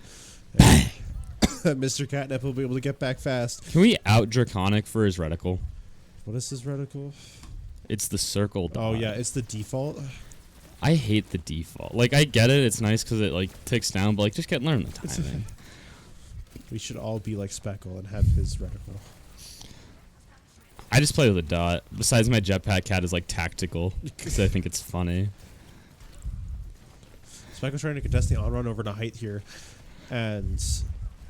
Mr. Catnip will be able to get back fast. Can we out Draconic for his reticle? What is his reticle? It's the circle dot. Oh, yeah. It's the default. I hate the default. Like, I get it. It's nice because it, like, ticks down, but, like, just learn the timing. We should all be like Speckle and have his reticle. I just play with a dot. Besides, my jetpack cat is like tactical because I think it's funny. Speckle's trying to contest the on-run over to height here, and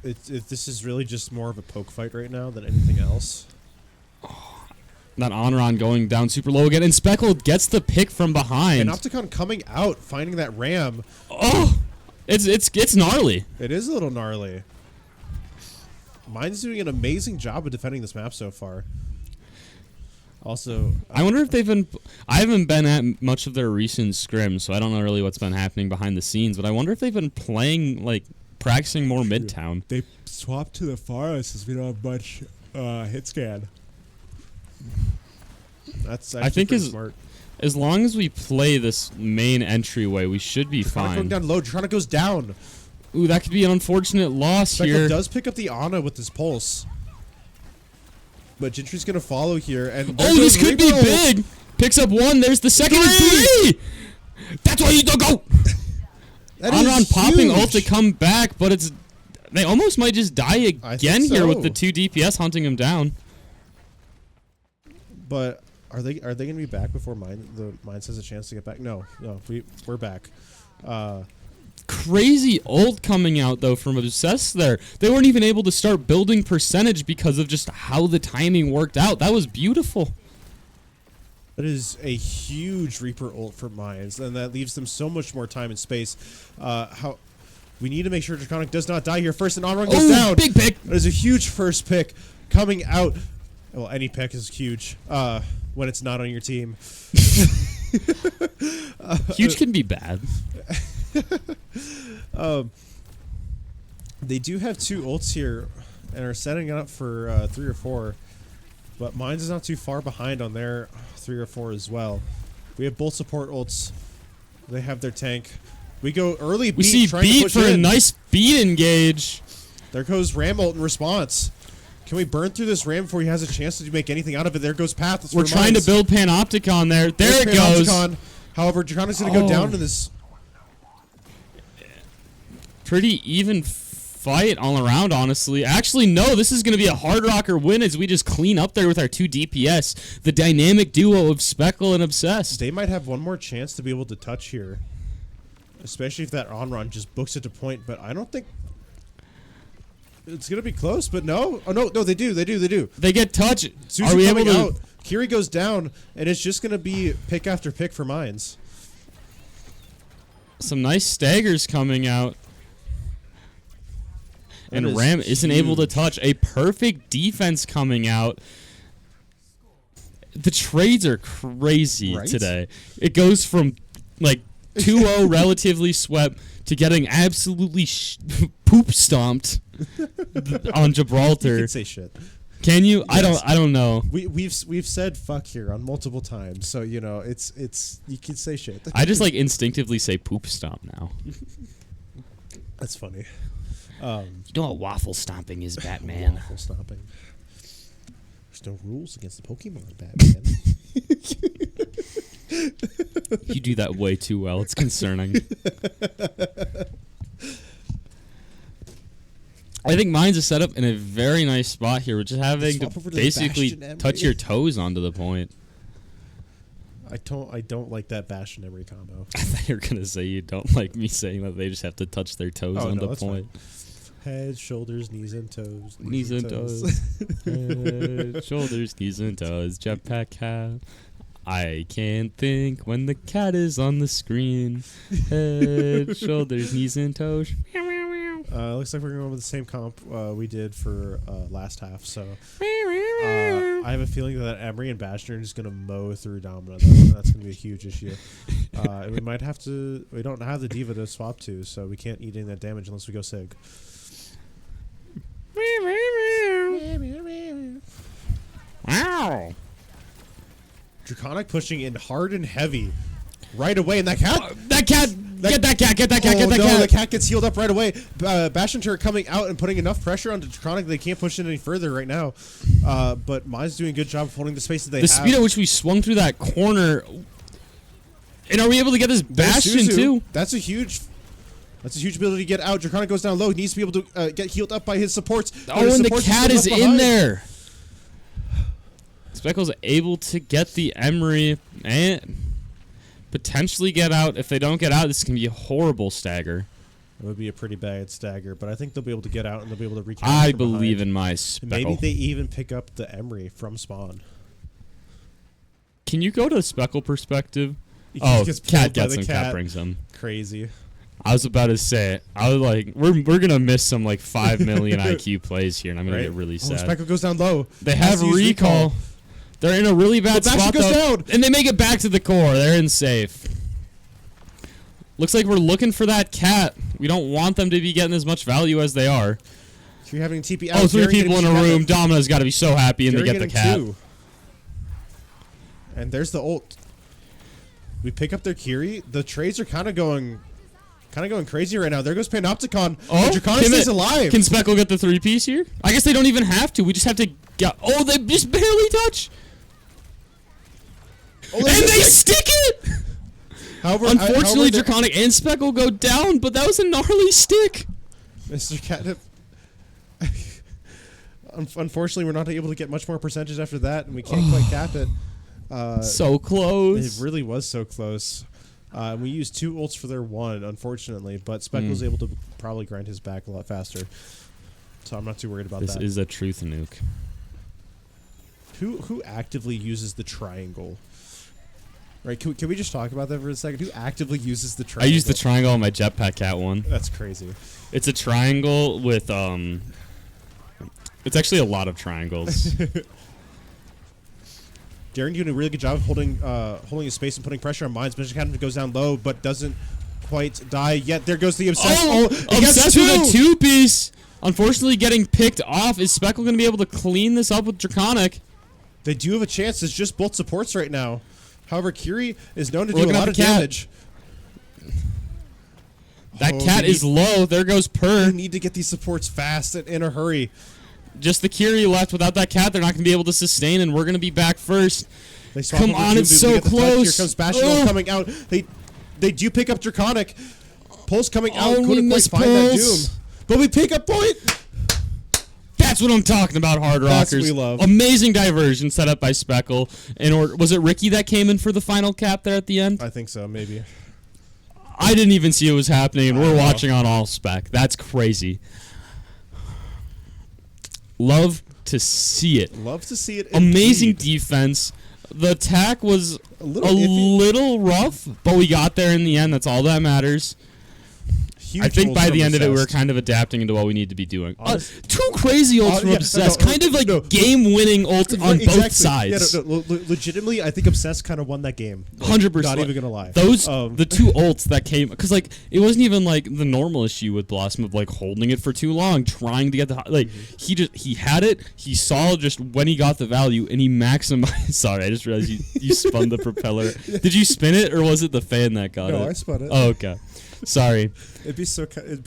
this is really just more of a poke fight right now than anything else. That on-run going down super low again, and Speckle gets the pick from behind. And Opticon coming out, finding that ram. Oh, it's gnarly. It is a little gnarly. Mine's doing an amazing job of defending this map so far. Also, I wonder if they've been... I haven't been at much of their recent scrims, so I don't know really what's been happening behind the scenes, but I wonder if they've been playing, like, practicing more Midtown. They swapped to the forest since we don't have much hit scan. That's actually I think smart. As long as we play this main entryway, we should be fine. Going down low. Draconic goes down. Ooh, that could be an unfortunate loss Speckle here. Does pick up the Ana with his pulse. But Gentry's going to follow here. And oh, this could be big. Picks up 1. There's the second. 3. That's why you don't go. Onron popping ult to come back, but it's... They almost might just die again here with the 2 DPS hunting him down. But are they going to be back before Mines has a chance to get back? No, we're back. Crazy ult coming out though from Obsessed there. They weren't even able to start building percentage because of just how the timing worked out. That was beautiful. That is a huge Reaper ult for Mines, and that leaves them so much more time and space. We need to make sure Draconic does not die here first, and Onron goes down. Big pick. That is a huge first pick coming out. Well, any pick is huge when it's not on your team. Huge can be bad. They do have 2 ults here and are setting it up for 3 or 4, but Mines is not too far behind on their 3 or 4 as well. We have both support ults. They have their tank. We go early beat. We see beat for a nice beat engage. There goes Ram ult in response. Can we burn through this Ram before he has a chance to make anything out of it? There goes Path. We're trying to build Panopticon there. There it goes. However, Draconic's going to go down to this. Pretty even fight all around, honestly. Actually, no, this is going to be a hard rocker win as we just clean up there with our 2 DPS. The dynamic duo of Speckle and Obsessed. They might have one more chance to be able to touch here. Especially if that on-run just books it to point, but I don't think... It's gonna be close, but no. Oh no, they do. They get touch. Suzu Are we coming able to? out. Kiri goes down, and it's just gonna be pick after pick for mines. Some nice staggers coming out. That And Ram isn't able to touch. A perfect defense coming out. The trades are crazy today. It goes from like 2-0 relatively swept to getting absolutely poop stomped on Gibraltar. You can say shit. Can you? Yes. I don't know. We've said fuck here on multiple times, so you know it's you can say shit. I just like instinctively say poop stomp now. That's funny. You know what waffle stomping is, Batman? Waffle stomping. There's no rules against the Pokemon, Batman. You do that way too well. It's concerning. I think mine's a setup in a very nice spot here. We're just having to basically touch your toes onto the point. I don't like that Bastion Emery combo. I thought you were gonna say you don't like me saying that they just have to touch their toes on the point. Head, shoulders, knees and toes. Knees and toes. Head, shoulders, knees and toes. Jetpack cat. I can't think when the cat is on the screen. Head, shoulders, knees and toes. Looks like we're going with the same comp we did for last half. So I have a feeling that Emery and Bastion are just going to mow through Domino. That's going to be a huge issue. We might have to. We don't have the Diva to swap to, so we can't eat any of that damage unless we go Sig. Wow. Draconic pushing in hard and heavy right away, and that cat. Get that cat. The cat gets healed up right away. Bastion turret coming out and putting enough pressure onto Draconic they can't push it any further right now. But Mai's doing a good job of holding the space that they have. The speed at which we swung through that corner. And are we able to get this Bastion too? That's a huge ability to get out. Draconic goes down low. He needs to be able to get healed up by his supports. Oh, and the cat is in there. Speckle's able to get the Emery and potentially get out. If they don't get out, this can be a horrible stagger. It would be a pretty bad stagger, but I think they'll be able to get out and they'll be able to recapture. I believe in my Speckle. Maybe they even pick up the Emery from spawn. Can you go to Speckle perspective? Oh, cat gets him. Cat brings him. Crazy. I was about to say it. I was like, we're gonna miss some like 5 million IQ plays here, and I'm gonna get really sad. Speckle goes down low. They have recall. They're in a really bad spot, goes down. And they make it back to the core. They're in safe. Looks like we're looking for that cat. We don't want them to be getting as much value as they are. So you're having TP out. Oh, 3 people in a room. Domino's got to be so happy, and they get the cat. 2. And there's the ult. We pick up their Kiri. The trades are kind of going crazy right now. There goes Panopticon. Oh, Draconic stays alive. Can Speckle get the 3-piece here? I guess they don't even have to. We just have to get... Oh, they just barely touch. Oh, and they stick it! Unfortunately, Draconic and Speckle go down, but that was a gnarly stick. Mr. Catnip. Unfortunately, we're not able to get much more percentage after that, and we can't quite cap it. So close. It really was so close. We used 2 ults for their 1, unfortunately, but Speckle's able to probably grind his back a lot faster. So I'm not too worried about that. This is a truth nuke. Who actively uses the triangle? Right, can we just talk about that for a second? Who actively uses the triangle? I use the triangle on my Jetpack Cat one. That's crazy. It's a triangle with, it's actually a lot of triangles. Darren doing a really good job of holding his space and putting pressure on mines. Mr. Catnip goes down low, but doesn't quite die yet. There goes the Obsessed. Obsessed with a 2-piece. Unfortunately, getting picked off. Is Speckle going to be able to clean this up with Draconic? They do have a chance. It's just both supports right now. However, Kiri is known to do a lot of damage. That cat is low. There goes Per. They need to get these supports fast and in a hurry. Just the Kiri left. Without that cat, they're not going to be able to sustain, and we're going to be back first. Come on, it's so close. Here comes Bastion coming out. They do pick up Draconic. Pulse coming out. Couldn't quite find that Doom. But we pick up point. That's what I'm talking about, Hard Rockers. That's what we love. Amazing diversion set up by Speckle. Was it Ricky that came in for the final cap there at the end? I think so, maybe. I didn't even see it was happening, and we're watching on all spec. That's crazy. Love to see it. Love to see it. Amazing indeed. defense. The attack was A little rough, but we got there in the end. That's all that matters. Huge I think ults by from the end of it, we were Obsessed. kind of adapting into what we need to be doing. Honest- Two crazy ults from yeah, Obsessed, no, kind of like no. game-winning ults on Exactly. both sides. Yeah, legitimately, I think Obsessed kind of won that game. Like, 100%. Not even gonna lie. Those The two ults that came, because like it wasn't even like the normal issue with Blossom of like holding it for too long, trying to get the like he had it. He saw just when he got the value and he maximized. Sorry, I just realized you spun the propeller. Did you spin it or was it the fan that got it? No, I spun it. Oh, okay. Sorry. It'd be so cool. If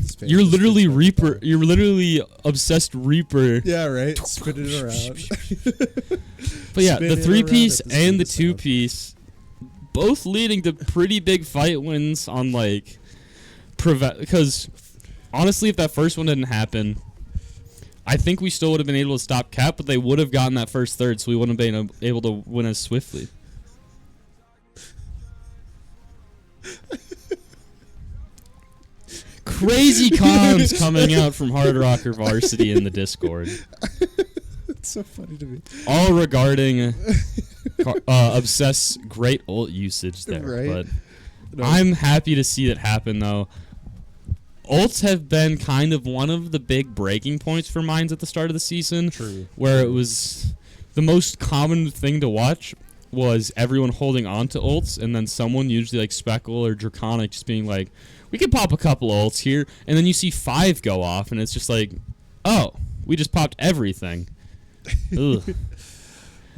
this fan You're just literally spins Reaper. propeller. You're literally Obsessed Reaper. Yeah, right. Spin it around. But yeah, Spin the it 3-piece around at the and the speed of sound. 2-piece, both leading to pretty big fight wins on like because honestly, if that first one didn't happen, I think we still would have been able to stop Cap, but they would have gotten that first third, so we wouldn't have been able to win as swiftly. Crazy comms coming out from Hard Rocker Varsity in the Discord. It's so funny to me. All regarding Obsess great ult usage there. Right. But No. I'm happy to see it happen, though. Ults have been kind of one of the big breaking points for mines at the start of the season. True. Where it was the most common thing to watch was everyone holding on to ults, and then someone, usually like Speckle or Draconic, just being like, we could pop a couple ults here, and then you see 5 go off, and it's just like, oh, we just popped everything. Ugh.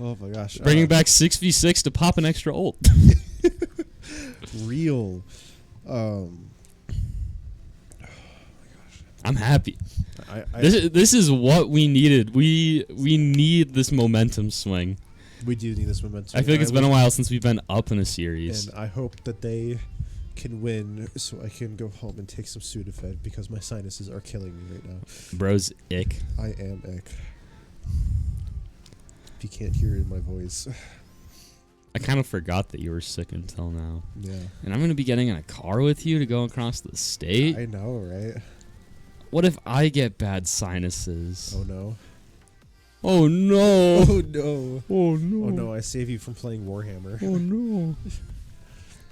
Oh my gosh. Bringing back 6v6 to pop an extra ult. Real. I'm happy. I This is what we needed. We need this momentum swing. we do need this momentum. I feel like it's been a while since we've been up in a series. And I hope that they can win so I can go home and take some Sudafed because my sinuses are killing me right now. Bro's ick. I am ick. If you can't hear it in my voice. I kind of forgot that you were sick until now. Yeah. And I'm going to be getting in a car with you to go across the state. I know, right? What if I get bad sinuses? Oh no. Oh no. Oh no. Oh no. Oh no, I save you from playing Warhammer. Oh no.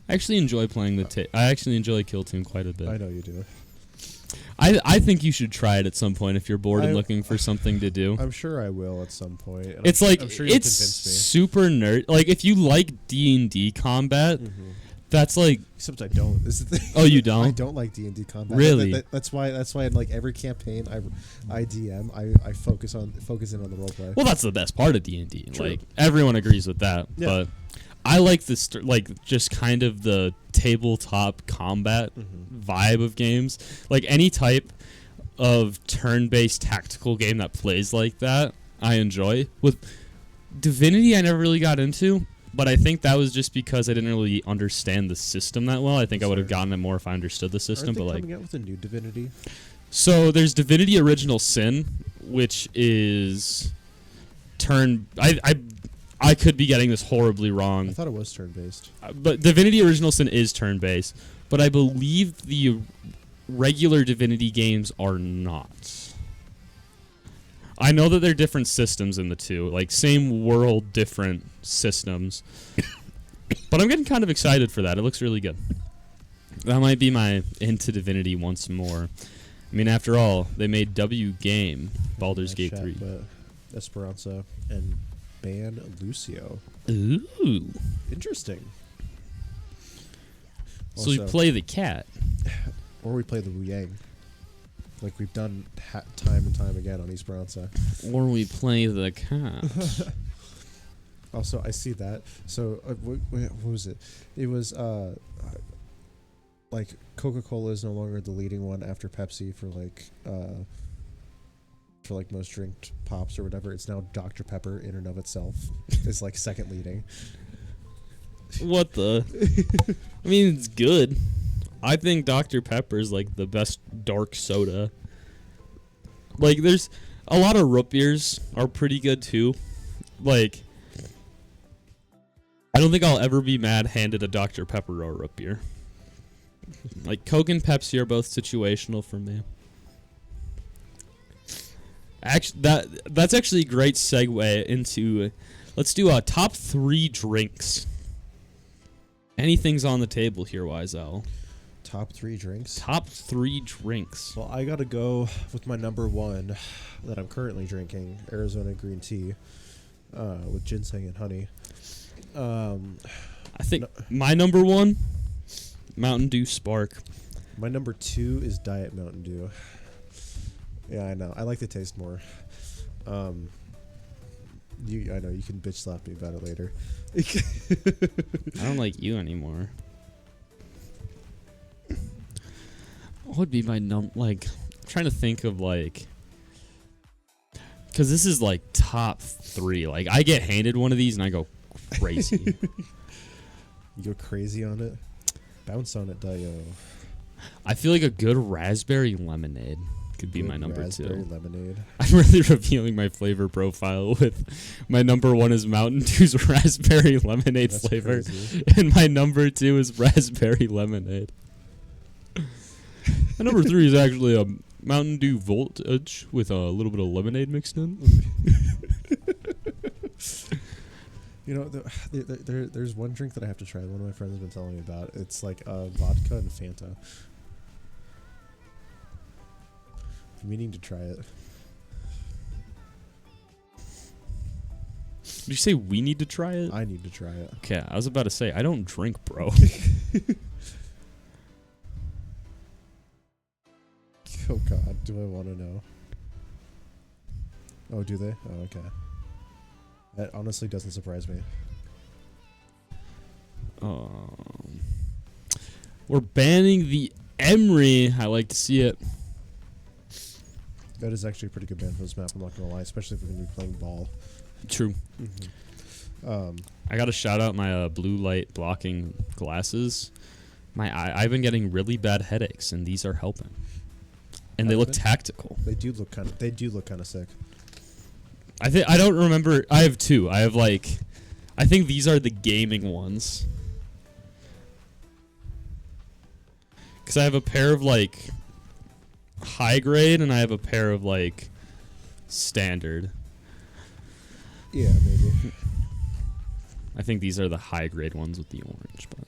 I actually enjoy playing I actually enjoy Kill Team quite a bit. I know you do. I think you should try it at some point if you're bored and I- looking for something to do. I'm sure I will at some point. and It's I'm, like I'm sure you'll it's convince me. super nerd. Like if you like D&D combat, Mhm. that's like Except I don't. Is the thing. oh you don't. I don't like D&D combat. Really? That's why in like every campaign I DM I focus in on the roleplay. Well, that's the best part of D&D. True. Like everyone agrees with that. Yeah. But I like this like just kind of the tabletop combat vibe of games. Like any type of turn-based tactical game that plays like that, I enjoy. With Divinity, I never really got into, but I think that was just because I didn't really understand the system that well. I think I would have gotten it more if I understood the system. Aren't they But like, coming out with a new Divinity? so there's Divinity Original Sin, which is I could be getting this horribly I wrong, thought it was turn-based. but Divinity Original Sin is turn-based. But I believe the regular Divinity games are not. I know that they're different systems in the two, like same world, different systems. But I'm getting kind of excited for that. It looks really good. That might be my into Divinity once more. I mean, after all, they made W Game, Baldur's Gate 3. But Esperanza and Ban Lucio. Ooh. Interesting. So we Also- play the cat. Or we play the Wu Yang. Like we've done time and time again on Esperanza. Or we play the cat. Also, I see that. So, what was it? It was, like, Coca-Cola is no longer the leading one after Pepsi for most drinked pops or whatever. It's now Dr. Pepper in and of itself. It's, like, second leading. What the? I mean, it's good. I think Dr. Pepper is like the best dark soda. Like, there's a lot of root beers are pretty good too. Like, I don't think I'll ever be mad handed a Dr. Pepper or a root beer. Like, Coke and Pepsi are both situational for me. Actually, that's actually a great segue into. Let's do a top 3 drinks. Anything's on the table here, WiseOwl. Top 3 drinks? Top 3 drinks. Well, I gotta go with my number 1 that I'm currently drinking, Arizona green tea with ginseng and honey. I think my number 1, Mountain Dew Spark. My number 2 is Diet Mountain Dew. Yeah, I know. I like the taste more. I know you can bitch slap me about it later. I don't like you anymore. What would be my I'm trying to think of because this is top 3. Like I get handed one of these and I go crazy. You go crazy on it. Bounce on it, Dio. I feel like a good raspberry lemonade could be my number 2. Raspberry lemonade. I'm really revealing my flavor profile with my number 1 is Mountain Dew's raspberry lemonade That's flavor, crazy. and my number 2 is raspberry lemonade. My number 3 is actually a Mountain Dew Voltage with a little bit of lemonade mixed in. You know, there's one drink that I have to try. One of my friends has been telling me about. It's like vodka and Fanta. I'm meaning to try it. Did you say we need to try it? I need to try it. Okay, I was about to say, I don't drink, bro. Oh God, do I want to know? Oh, do they? Oh, okay. That honestly doesn't surprise me. We're banning the Emery. I like to see it. That is actually a pretty good ban for this map, I'm not going to lie, especially if we're going to be playing ball. True. Mm-hmm. I got to shout out my blue light blocking glasses. I've been getting really bad headaches, and these are helping. And they look tactical. They do look kind of sick. I don't remember. I have 2. I have I think these are the gaming ones. Because I have a pair of high grade and I have a pair of standard. Yeah, maybe. I think these are the high grade ones with the orange. But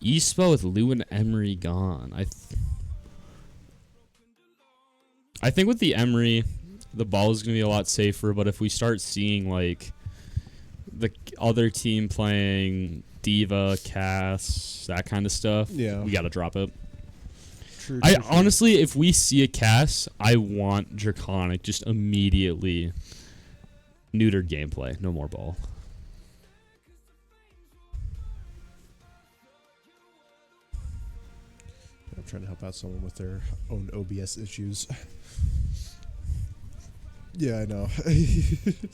Espo with Lou and Emery gone. I think with the Emery, the ball is going to be a lot safer, but if we start seeing the other team playing Diva, Cass, that kind of stuff, yeah, we got to drop it. True. Honestly, if we see a Cass, I want Draconic just immediately neutered gameplay. No more ball. I'm trying to help out someone with their own OBS issues. Yeah, I know.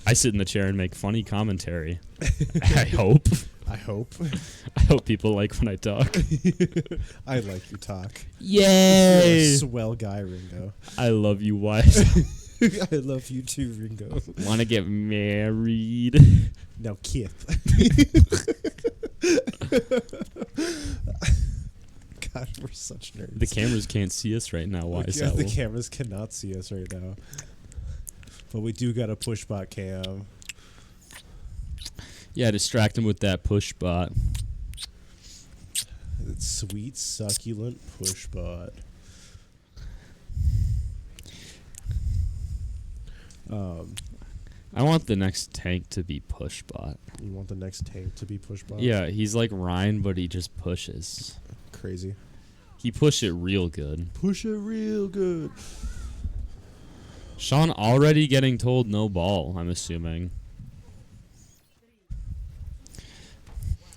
I sit in the chair and make funny commentary. I hope. I hope people like when I talk. I like you talk. Yay! You're a swell guy, Ringo. I love you, Wise. I love you too, Ringo. Want to get married? Now, Kith. God, we're such nerds. The cameras can't see us right now. Wise Yeah, Owl. the cameras cannot see us right now. But we do got a push bot cam. Yeah, distract him with that push bot. It's sweet, succulent push bot. I want the next tank to be push bot. You want the next tank to be push bot? Yeah, he's like Ryan, but he just pushes. Crazy. He pushed it real good. Push it real good. Sean already getting told no ball, I'm assuming.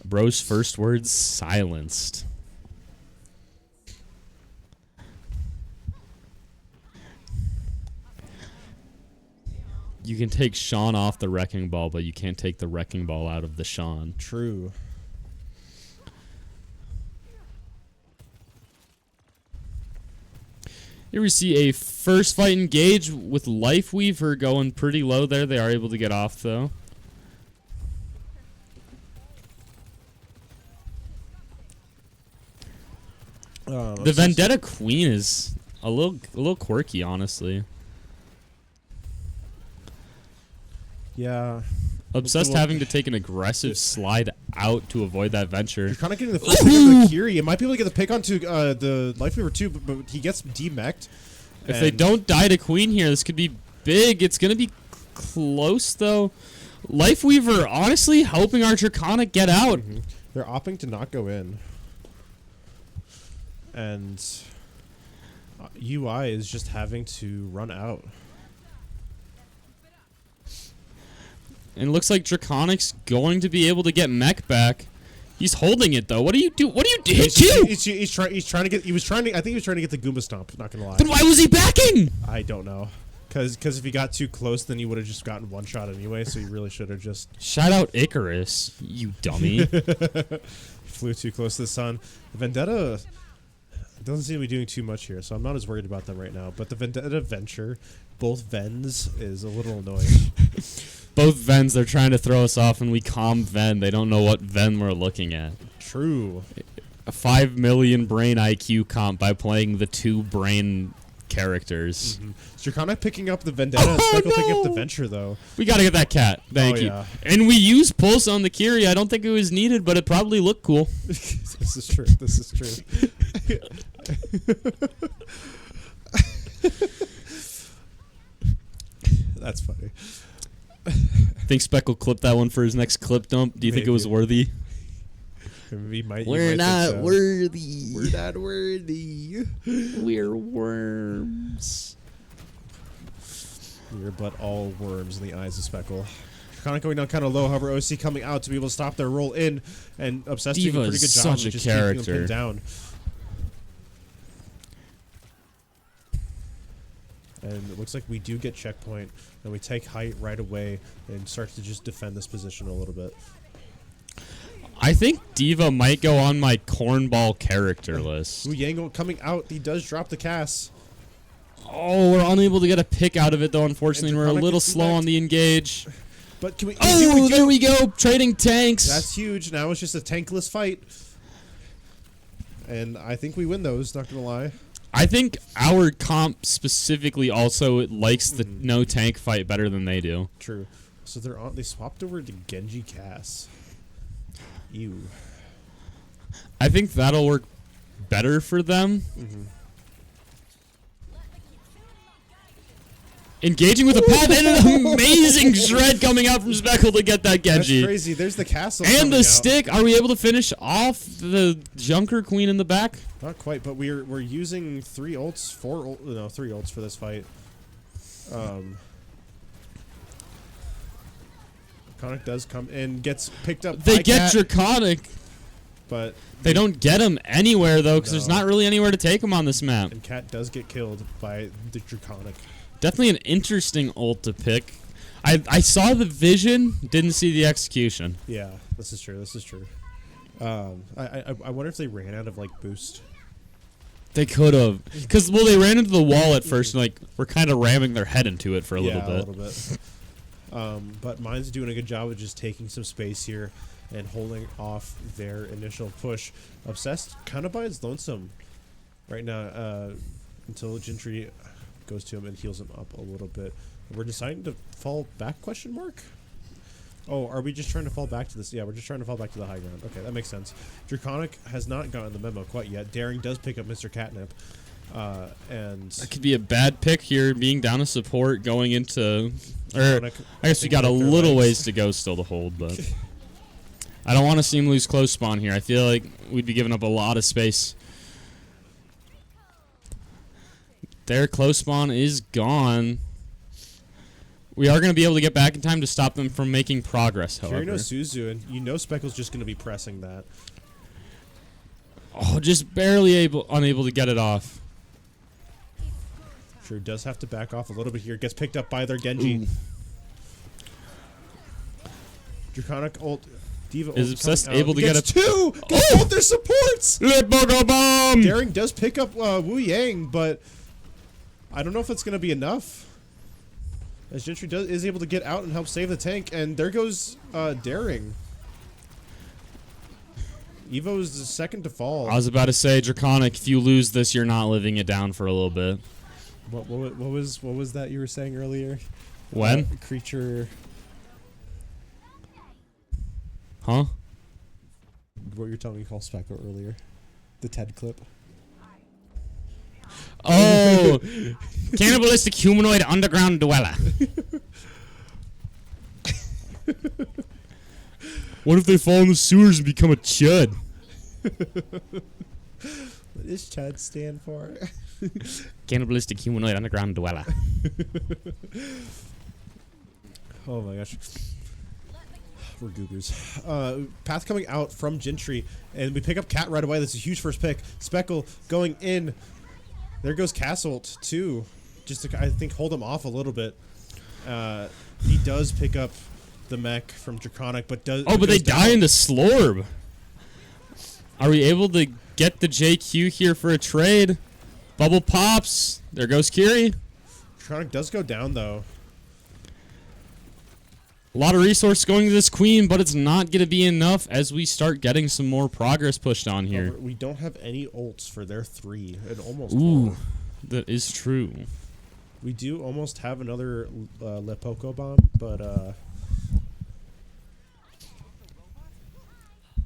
Bro's first words silenced. You can take Sean off the wrecking ball, but you can't take the wrecking ball out of the Sean. True. Here we see a first fight engage with Life Weaver going pretty low there. They are able to get off, though. The Vendetta Queen is a little quirky, honestly. Yeah. Obsessed having to take an aggressive slide out to avoid that venture. You're kind of getting the first pick on the Kiri. It might be able to get the pick onto the Life Weaver too, but he gets demech'd. If they don't die to Queen here, this could be big. It's going to be close, though. Life Weaver, honestly, helping our Draconic get out. Mm-hmm. They're opting to not go in. And UI is just having to run out. And it looks like Draconic's going to be able to get mech back. He's holding it though. What do you do? What do you do? He's trying to get. I think he was trying to get the Goomba Stomp. Not gonna lie. Then why was he backing? I don't know. Because if he got too close, then he would have just gotten one shot anyway. So he really should have just. Shout out Icarus, you dummy. Flew too close to the sun. Vendetta doesn't seem to be doing too much here, so I'm not as worried about them right now. But the Vendetta venture, both Vens, is a little annoying. Both Vens, they're trying to throw us off, and we calm Ven. They don't know what Ven we're looking at. True. A 5 million brain IQ comp by playing the 2 brain characters. Mm-hmm. Draconic picking up the Vendetta and Speckle picking up the Venture, though. We gotta get that cat. Thank you. Yeah. And we used Pulse on the Kiri. I don't think it was needed, but it probably looked cool. This is true. This is true. That's funny. Think Speckle clipped that one for his next clip dump. Do you think it was worthy? We're not so. worthy. We're not worthy. We're worms. We're but all worms in the eyes of Speckle. Draconic going down kind of low, however, OC coming out to be able to stop their roll in, and Obsessed doing a pretty good job of just keeping them pinned down. And it looks like we do get checkpoint, and we take height right away and start to just defend this position a little bit. I think D.Va might go on my cornball character list. Wu Yang coming out, he does drop the cast. Oh, we're unable to get a pick out of it, though, unfortunately. We're a little slow on the engage. But can we... there we go! Trading tanks! That's huge. Now it's just a tankless fight. And I think we win those, not gonna lie. I think our comp specifically also likes the no tank fight better than they do. True. So they swapped over to Genji Cass. Ew. I think that'll work better for them. Engaging with a path and an amazing shred coming out from Speckle to get that Genji. That's crazy. There's the castle. And the stick. Are we able to finish off the Junker Queen in the back? Not quite, but we're using 3 ults, 3 ults for this fight. Draconic does come and gets picked up. They by get Cat, Draconic, but they don't get him anywhere though, because there's not really anywhere to take him on this map. And Cat does get killed by the Draconic. Definitely an interesting ult to pick. I saw the vision, didn't see the execution. Yeah, this is true. This is true. I wonder if they ran out of like boost. They could have, because they ran into the wall at first, and like we're kind of ramming their head into it for a little bit. A little bit. But Mine's doing a good job of just taking some space here and holding off their initial push. Obsessed kind of by his lonesome right now until Gentry goes to him and heals him up a little bit. We're deciding to fall back, question mark? Oh, are we just trying to fall back to this? Yeah, we're just trying to fall back to the high ground. Okay, that makes sense. Draconic has not gotten the memo quite yet. Daring does pick up Mr. Catnip. And that could be a bad pick here, being down a support going into... I guess we got a little ways to go still to hold, but... I don't want to see him lose close spawn here. I feel like we'd be giving up a lot of space. Their close spawn is gone. We are going to be able to get back in time to stop them from making progress, however. Kirino Suzu, and you know Speckle's just going to be pressing that. Oh, just barely unable to get it off. Sure does have to back off a little bit here. Gets picked up by their Genji. Ooh. Draconic ult. D.Va is ult Obsessed able to get a... two! Gets both their supports! Let Bogo Bomb! Daring does pick up Wu Yang, but I don't know if it's going to be enough. As Gentry is able to get out and help save the tank, and there goes Daring. Evo is the second to fall. I was about to say, Draconic, if you lose this, you're not living it down for a little bit. What was that you were saying earlier? When? Creature. Huh? What you're telling me called Speckle earlier. The TED clip. Oh! Cannibalistic humanoid underground dweller. What if they fall in the sewers and become a chud? What does CHUD stand for? Cannibalistic humanoid underground dweller. Oh my gosh. We're goobers. Path coming out from Gentry, and we pick up Cat right away. That's a huge first pick. Speckle going in. There goes Castle't too, just to, I think, hold him off a little bit. He does pick up the mech from Draconic, but does. Oh, but they die in the Slorb. Are we able to get the JQ here for a trade? Bubble pops. There goes Kiri. Draconic does go down though. A lot of resource going to this queen, but it's not going to be enough as we start getting some more progress pushed on here. We don't have any ults for their 3 and almost. Ooh, 4. that is true. We do almost have another Le Poco bomb, but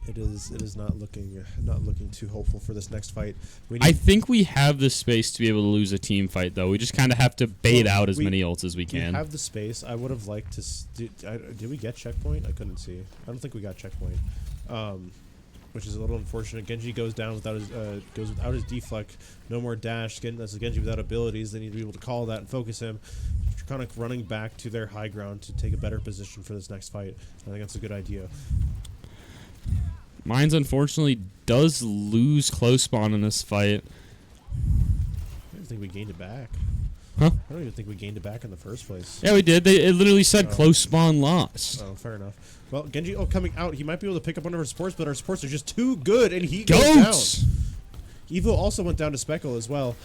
it is not looking too hopeful for this next fight. I think we have the space to be able to lose a team fight, though. We just kind of have to bait out as many ults as we can. We have the space. I would have liked to. Did we get checkpoint? I couldn't see. I don't think we got checkpoint, which is a little unfortunate. Genji goes down without his deflect. No more dash. That's a Genji without abilities. They need to be able to call that and focus him. Draconic running back to their high ground to take a better position for this next fight. I think that's a good idea. Mines unfortunately does lose close spawn in this fight. I don't think we gained it back. Huh? I don't even think we gained it back in the first place. Yeah, we did. It literally said close spawn lost. Oh, fair enough. Well, Genji coming out. He might be able to pick up one of our supports, but our supports are just too good, and he goes down. Evo also went down to Speckle as well.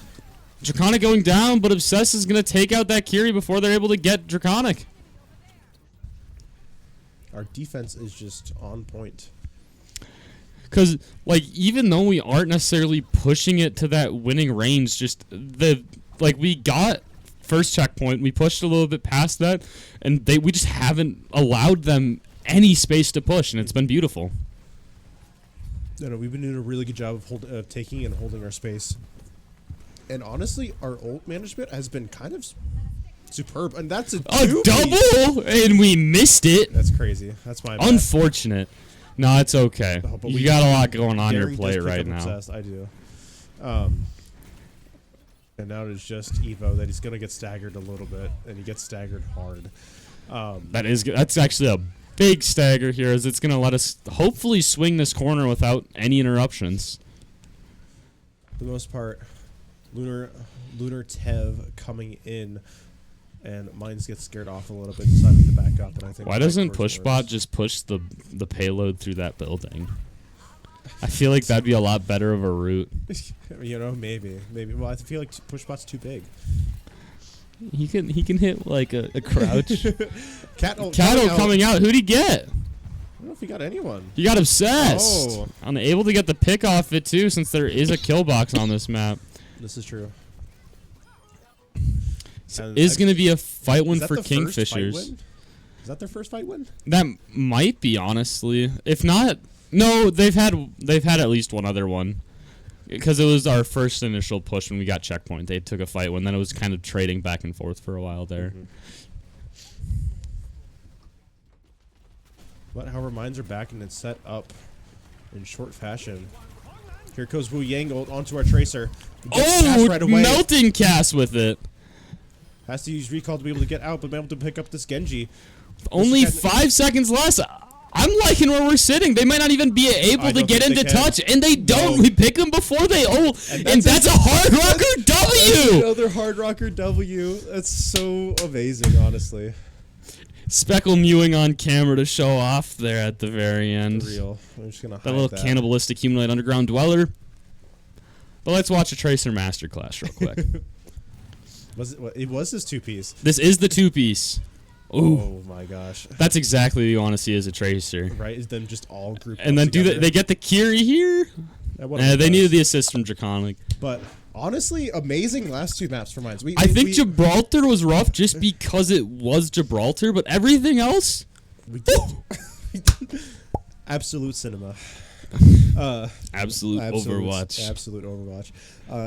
Draconic going down, but Obsess is going to take out that Kiri before they're able to get Draconic. Our defense is just on point. Because, like, even though we aren't necessarily pushing it to that winning range, just we got first checkpoint, we pushed a little bit past that, and we just haven't allowed them any space to push, and it's been beautiful. No, we've been doing a really good job of taking and holding our space. And honestly, our ult management has been kind of superb, and that's a double, and we missed it. That's crazy. That's my bad. Unfortunate. No, it's okay. You got a lot going on your plate right now. Obsessed. I do. And now it's just Evo that he's going to get staggered a little bit, and he gets staggered hard. That's actually a big stagger here, as it's going to let us hopefully swing this corner without any interruptions. For the most part, Lunar Tev coming in. And Mines gets scared off a little bit, deciding to back up. And I think why doesn't Pushbot just push the payload through that building? I feel like that'd be a lot better of a route. Maybe. Well, I feel like Pushbot's too big. He can hit like a crouch. Cattle coming out. Who'd he get? I don't know if he got anyone. He got Obsessed. Oh. Unable to get the pick off it too, since there is a kill box on this map. This is true. Is going to be a fight win for Kingfishers. Is that their first fight win? That might be, honestly. If not, no, they've had at least one other one. Because it was our first initial push when we got checkpoint. They took a fight win, then it was kind of trading back and forth for a while there. Mm-hmm. But however, Mines are back and it's set up in short fashion. Here goes Wu Yang onto our Tracer. Right away. Melting cast with it. Has to use recall to be able to get out, but be able to pick up this Genji. Only 5 seconds less. I'm liking where we're sitting. They might not even be able to get into touch, and they don't. No. We pick them before they ult, and that's a Hard Rocker W! Another Hard Rocker W. That's so amazing, honestly. Speckle mewing on camera to show off there at the very end. For real. I'm just gonna hide that little cannibalistic humanoid underground dweller. But let's watch a Tracer masterclass real quick. It was this 2-piece. This is the 2-piece. Ooh. Oh my gosh. That's exactly what you want to see as a Tracer. Right, is them just all grouped and then together. They get the Kiri here. They needed the assist from Draconic. But honestly, amazing last 2 maps for Mines. I think Gibraltar was rough just because it was Gibraltar, but everything else... Absolute cinema. Absolute Overwatch. Absolute Overwatch.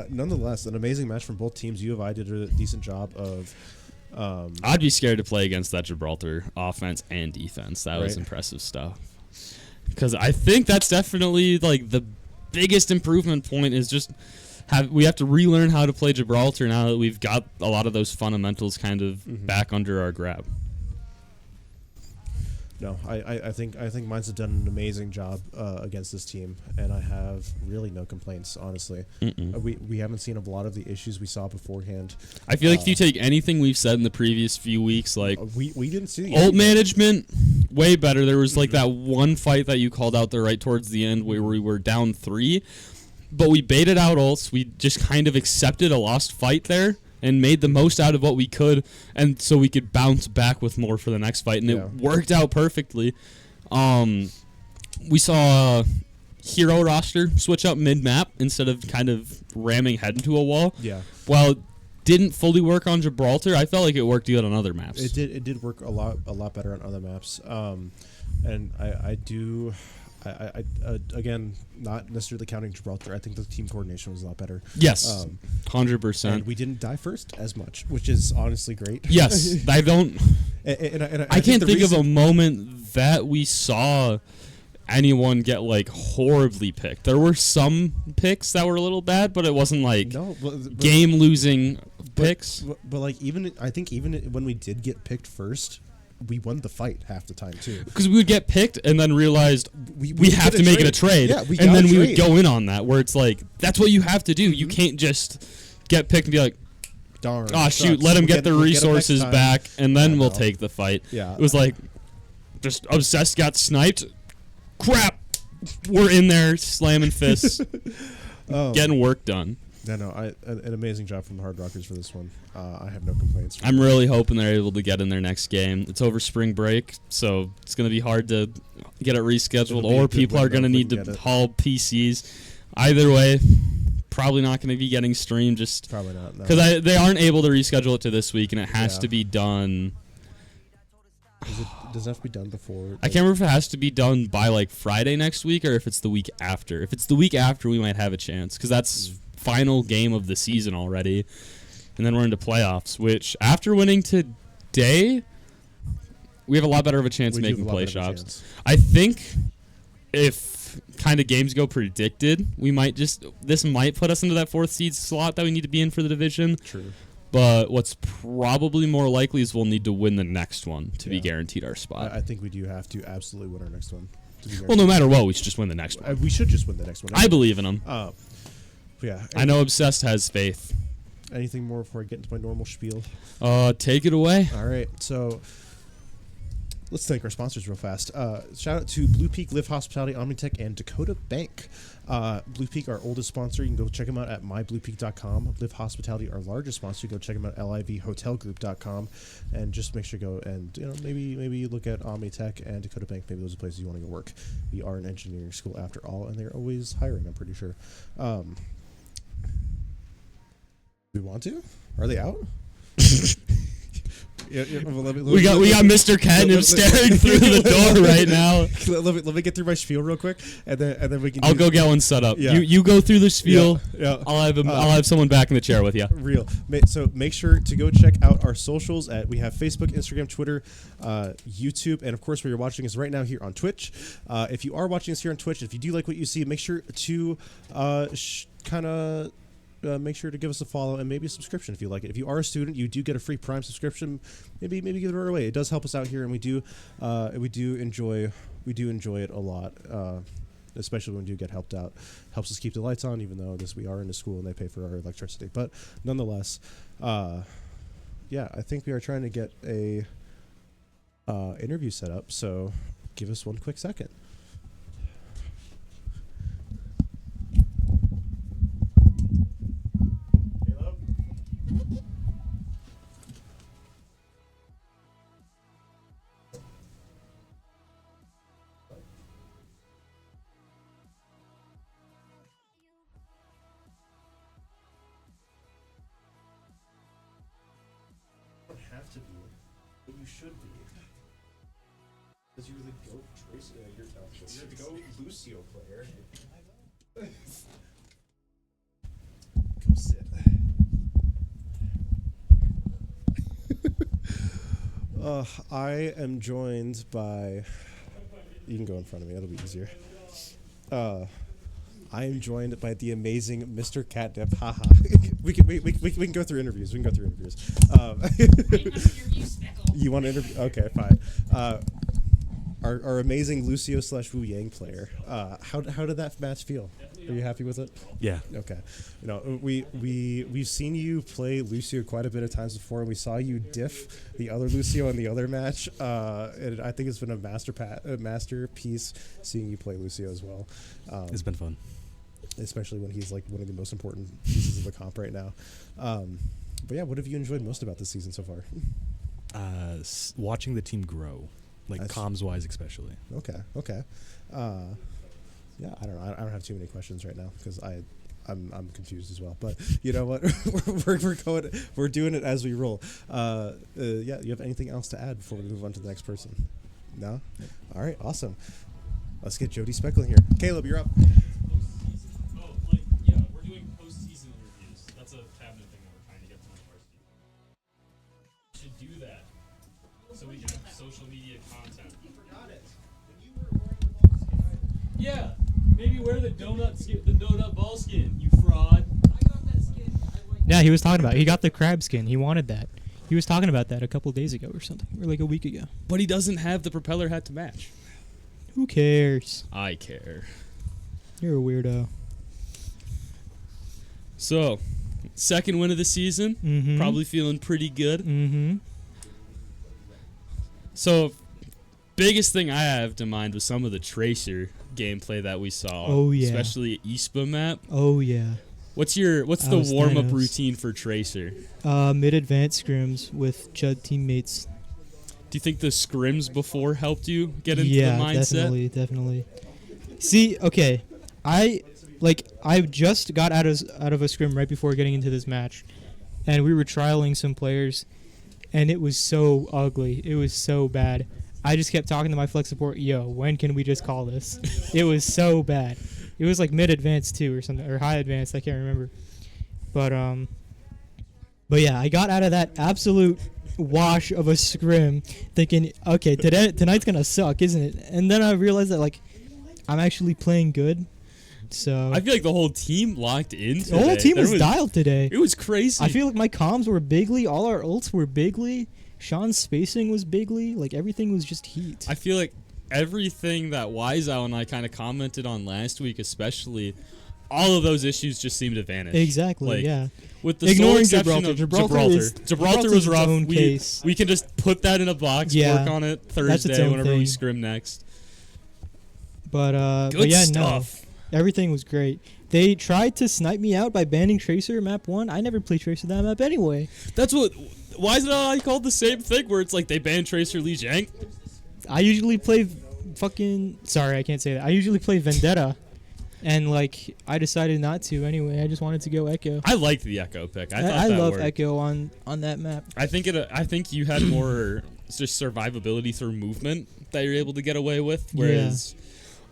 Nonetheless, an amazing match from both teams. U of I did a decent job of. I'd be scared to play against that Gibraltar offense and defense. That was impressive stuff. Because I think that's definitely like the biggest improvement point is just we have to relearn how to play Gibraltar now that we've got a lot of those fundamentals kind of back under our grab. No, I think Mines have done an amazing job against this team, and I have really no complaints, honestly. We haven't seen a lot of the issues we saw beforehand. I feel like if you take anything we've said in the previous few weeks, like we didn't see ult management, way better. There was like that one fight that you called out there right towards the end where we were down 3, but we baited out ults. We just kind of accepted a lost fight there and made the most out of what we could, and so we could bounce back with more for the next fight, and it worked out perfectly. We saw hero roster switch up mid-map instead of kind of ramming head into a wall. Yeah. While it didn't fully work on Gibraltar, I felt like it worked good on other maps. It did work a lot better on other maps. And I again, not necessarily counting Gibraltar. I think the team coordination was a lot better. Yes, 100%. And we didn't die first as much, which is honestly great. Yes, I don't. I can't think of a moment that we saw anyone get like horribly picked. There were some picks that were a little bad, but it wasn't like game losing picks. But like even when we did get picked first, we won the fight half the time too. Because we would get picked and then realized we have to make it a trade. Yeah, and then we would go in on that where it's like, that's what you have to do. You can't just get picked and be like, darn, oh shoot, let them get the resources back and then we'll take the fight. Yeah. It was like, just Obsessed got sniped. Crap! We're in there slamming fists, getting work done. Yeah, no, an amazing job from the Hard Rockers for this one. I have no complaints. I'm really hoping they're able to get in their next game. It's over spring break, so it's going to be hard to get it rescheduled, or people are going to need to haul PCs. Either way, probably not going to be getting streamed. Just probably not, because they aren't able to reschedule it to this week, and it has to be done. Does it have to be done before? I can't remember if it has to be done by like Friday next week or if it's the week after. If it's the week after, we might have a chance because that's final game of the season already, and then we're into playoffs. Which after winning today, we have a lot better of a chance making play shops. I think if kind of games go predicted, this might put us into that 4th seed slot that we need to be in for the division. True. But what's probably more likely is we'll need to win the next one to be guaranteed our spot. I think we do have to absolutely win our next one. Well, no matter what, we should just win the next one. We should just win the next one. I believe in them. Yeah. I know Obsessed has faith. Anything more before I get into my normal spiel? Take it away. All right. So let's thank our sponsors real fast. Shout out to Blue Peak, Live Hospitality, Omnitech, and Dakota Bank. Blue Peak, our oldest sponsor. You can go check them out at mybluepeak.com. Live Hospitality, our largest sponsor. You go check them out at livhotelgroup.com. And just make sure to go and maybe look at Omnitech and Dakota Bank. Maybe those are places you want to go work. We are an engineering school after all, and they're always hiring, I'm pretty sure. We want to? Are they out? We got Mr. Kenton staring through the door right now. Let me get through my spiel real quick, and then we can. I'll go get one set up. Yeah. You go through the spiel. Yeah. I'll have someone back in the chair with you. Real. So make sure to go check out our socials. We have Facebook, Instagram, Twitter, YouTube, and of course, where you're watching us right now here on Twitch. If you are watching us here on Twitch, if you do like what you see, make sure to make sure to give us a follow and maybe a subscription if you like it. If you are a student, you do get a free Prime subscription. Maybe give it away. It does help us out here, and we do enjoy it a lot, especially when we do get helped out. Helps us keep the lights on, even though we are in a school and they pay for our electricity. But nonetheless, I think we are trying to get a interview set up. So give us one quick second. Have to be, but you should be. Because you're the GOAT Tracer. You're the GOAT Lucio player. Go sit. I am joined by. You can go in front of me. That'll be easier. I am joined by the amazing Mr. Catnip. Haha. we can go through interviews. You want to interview? Okay, fine. Our amazing Lucio / Wu Yang player. How did that match feel? Are you happy with it? Yeah. Okay. You know, we've seen you play Lucio quite a bit of times before, and we saw you diff the other Lucio in the other match. And I think it's been a masterpiece seeing you play Lucio as well. It's been fun. Especially when he's like one of the most important pieces of the comp right now. But yeah, what have you enjoyed most about this season so far? Watching the team grow, like comms wise, especially. Okay. Yeah, I don't know. I don't have too many questions right now because I'm confused as well. But you know what? we're doing it as we roll. Yeah, you have anything else to add before we move on to the next person? No? All right, awesome. Let's get Jody Speckling here. Caleb, you're up. We're doing postseason interviews. That's a cabinet thing that we're trying to get from the varsity. We should do that so we can have social media content. You forgot it. When you were wearing the ball skin. Yeah, maybe wear the donut ball skin, you fraud. I got that skin. Yeah, he was talking about it. He got the crab skin. He wanted that. He was talking about that a couple days ago or something, or like a week ago. But he doesn't have the propeller hat to match. Who cares? I care. You're a weirdo. So, second win of the season. Mm-hmm. Probably feeling pretty good. Mm-hmm. So, biggest thing I have to mind was some of the Tracer gameplay that we saw. Oh, yeah. Especially at ISPA map. Oh, yeah. What's the warm-up routine for Tracer? Mid-advanced scrims with Judd teammates. Do you think the scrims before helped you get into the mindset? Yeah, definitely. See, okay, I just got out of a scrim right before getting into this match, and we were trialing some players, and it was so ugly. It was so bad. I just kept talking to my flex support, yo, when can we just call this? It was so bad. It was like mid-advanced too or something, or high-advanced, I can't remember. But yeah, I got out of that absolute wash of a scrim thinking, okay, tonight's gonna suck, isn't it? And then I realized that like I'm actually playing good. So I feel like the whole team locked in today. The whole team was dialed today. It was crazy. I feel like my comms were bigly, all our ults were bigly, Sean's spacing was bigly, like everything was just heat. I feel like everything that WiseOwl and I kind of commented on last week, especially, all of those issues just seemed to vanish. Exactly, like, yeah. With the Ignoring sole exception of Gibraltar was rough. We can just put that in a box, work on it Thursday whenever we scrim next. But yeah, stuff. No. Everything was great. They tried to snipe me out by banning Tracer map 1. I never played Tracer that map anyway. That's what... Why is it all I called the same thing where it's like they banned Tracer Li Jiang? I usually play Sorry, I can't say that. I usually play Vendetta. And, like, I decided not to anyway. I just wanted to go Echo. I liked the Echo pick. I love Echo on that map. I think you had more just survivability through movement that you're able to get away with, whereas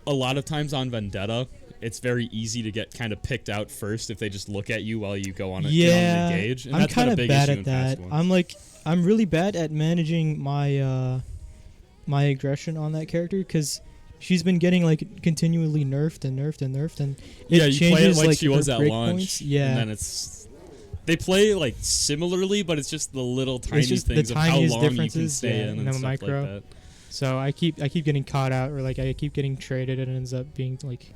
a lot of times on Vendetta, it's very easy to get kind of picked out first if they just look at you while you go on a gauge. And I'm kind of bad at that. I'm really bad at managing my my aggression on that character because she's been getting like continually nerfed and it you changes play it like she was at launch. Points. Yeah, and then they play like similarly, but it's just the little tiny things of how long you can stay in and stuff micro. like that. So I keep getting caught out, or like I keep getting traded, and it ends up being like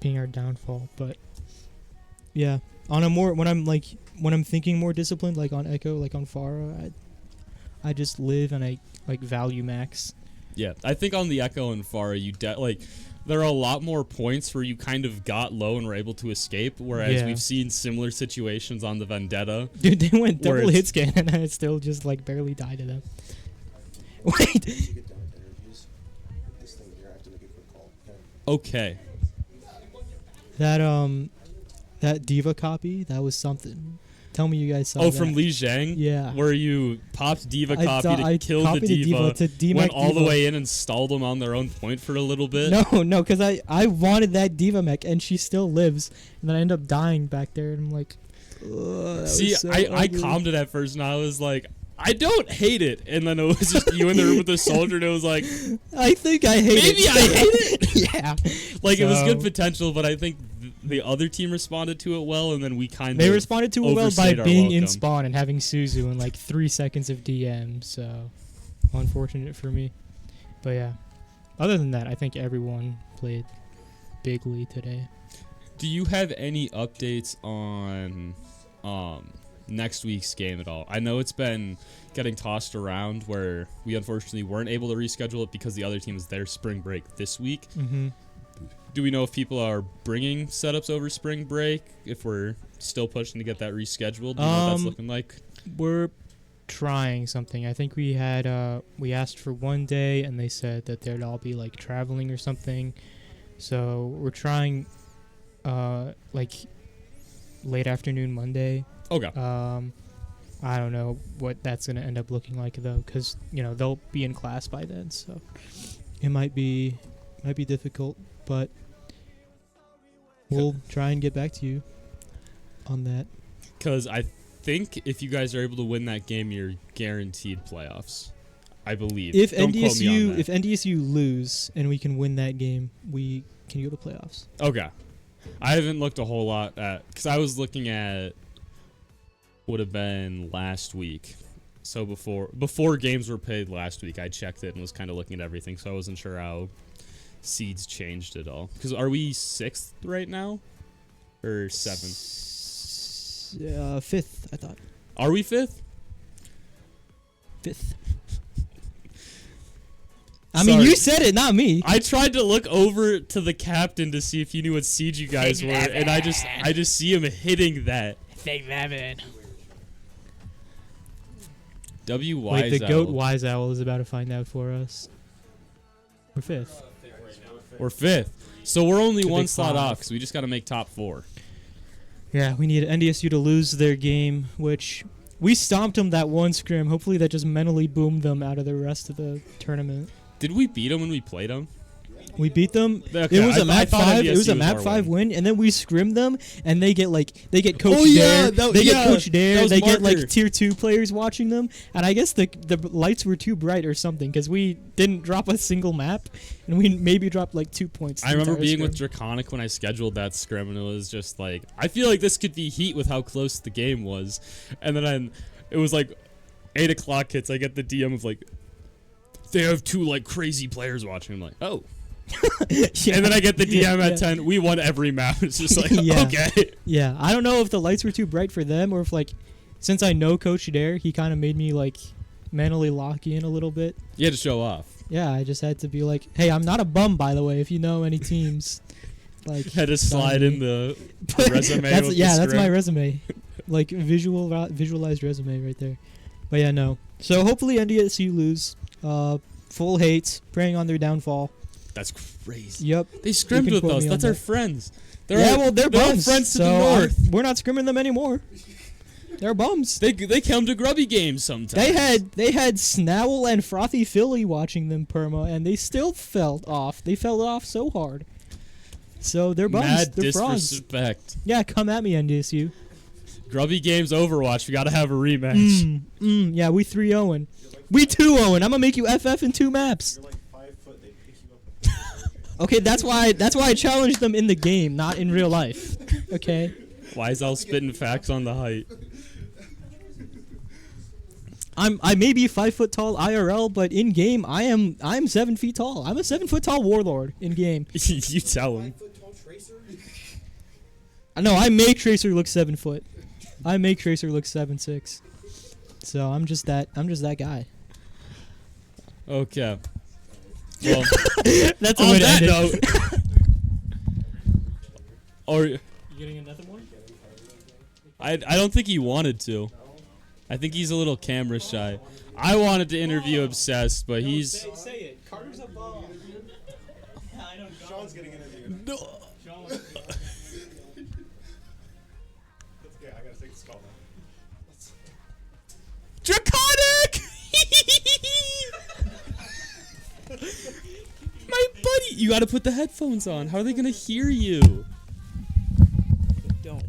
being our downfall. But yeah, on a more when I'm thinking more disciplined, like on Echo, like on Pharah, I just live and I like value max. Yeah, I think on the Echo and Pharah, there are a lot more points where you kind of got low and were able to escape, whereas we've seen similar situations on the Vendetta. Dude, they went double hit scan and I still just like barely died to them. Wait. Okay. That D.Va copy, that was something. Tell me you guys saw Oh, that. from Li Zhang? Yeah. Where you popped Diva I copy thought to I kill the copied a Diva, to DMAC went all the Diva. way in and stalled them on their own point for a little bit. No, because I wanted that Diva mech, and she still lives. And then I end up dying back there, and I'm like, ugh, that See, was so I ugly. calmed it at first, and I was like, I don't hate it. And then it was just you in the room with the soldier, and it was like, I think I hate it. maybe I hate it. Yeah. Like, it was good So- potential, but I think the other team responded to it well, and then we kind of They responded to it well by overstayed our being in welcome. spawn and having Suzu in like 3 seconds of DM, so unfortunate for me. But yeah, other than that, I think everyone played bigly today. Do you have any updates on next week's game at all? I know it's been getting tossed around where we unfortunately weren't able to reschedule it because the other team was their spring break this week. Mm-hmm. Do we know if people are bringing setups over spring break? If we're still pushing to get that rescheduled? Do you know what that's looking like? We're trying something. I think we had we asked for one day, and they said that they'd all be like traveling or something. So we're trying like late afternoon Monday. Okay. I don't know what that's gonna end up looking like though, because they'll be in class by then, so it might be difficult, but we'll try and get back to you on that. Because I think if you guys are able to win that game, you're guaranteed playoffs. I believe. If Don't quote me on that. if NDSU lose and we can win that game, we can go to playoffs. Okay. I haven't looked a whole lot at, because I was looking at would have been last week. So before games were played last week, I checked it and was kind of looking at everything, so I wasn't sure how seeds changed at all. Because are we 6th right now? Or 7th? 5th, I thought. Are we 5th? 5th. I mean, you said it, not me. I tried to look over to the captain to see if he knew what seed you guys were, and I just see him hitting that. WiseOwl. WiseOwl. Wait, the GOAT WiseOwl is about to find out for us. We're 5th. We're 5th. So we're only The one big slot 5. off, because we just got to make top 4. Yeah, we need NDSU to lose their game, which we stomped them that one scrim. Hopefully that just mentally boomed them out of the rest of the tournament. Did we beat them when we played them? We beat them. Okay, It was a map 5. It was a NDSU map our 5 win, and then we scrimmed them, and they get Coach Oh, yeah, Dare. that- They yeah, get Coach that Dare. was They get Marker. tier 2 players watching them, and I guess the lights were too bright or something because we didn't drop a single map, and we maybe dropped 2 points. I remember being with Draconic when I scheduled that scrim, and it was just like, I feel like this could be heat with how close the game was. And then it was 8 o'clock hits, I get the DM of they have 2 crazy players watching. I'm like, oh. Yeah. And then I get the DM at Yeah. 10. We won every map. It's just like, Yeah. okay. Yeah, I don't know if the lights were too bright for them or if since I know Coach Dare, he kind of made me mentally lock in a little bit. You had to show off. Yeah, I just had to be hey, I'm not a bum, by the way, if you know any teams. Had to slide in the resume. That's with that's the my scrim. resume. Visualized resume right there. But yeah, no. So hopefully NDSU lose. Full hates, preying on their downfall. That's crazy. Yep. They scrimmed can with quote us. me on That's our that. friends. They're they're bums. friends to so the north. we're not scrimming them anymore. They're bums. They come to grubby games sometimes. They had Snowl and Frothy Philly watching them perma, and they still fell off. They fell off so hard. So they're bums. Mad They're frauds. disrespect. Yeah, come at me, NDSU. Grubby games Overwatch. We gotta have a rematch. Yeah, we 3-0. We 2-0. I'm gonna make you FF in 2 maps. You're 5 foot. They pick you up. Okay, that's why I challenged them in the game, not in real life. Okay. WiseOwl spitting facts on the height. I may be 5 foot tall IRL, but in game I'm 7 feet tall. I'm a 7 foot tall warlord in game. You tell him. No, I make Tracer look 7 foot. I make Tracer look 7'6". So I'm just that guy. Okay. Well, That's a on way to that end it. note, or You getting another one? I don't think he wanted to. I think he's a little camera shy. I wanted to interview Obsessed, but he's. Say it. Carter's a ball. I know. Sean's getting interviewed. No. That's okay. I gotta take this call now. you got to put the headphones on. How are they going to hear you? Don't.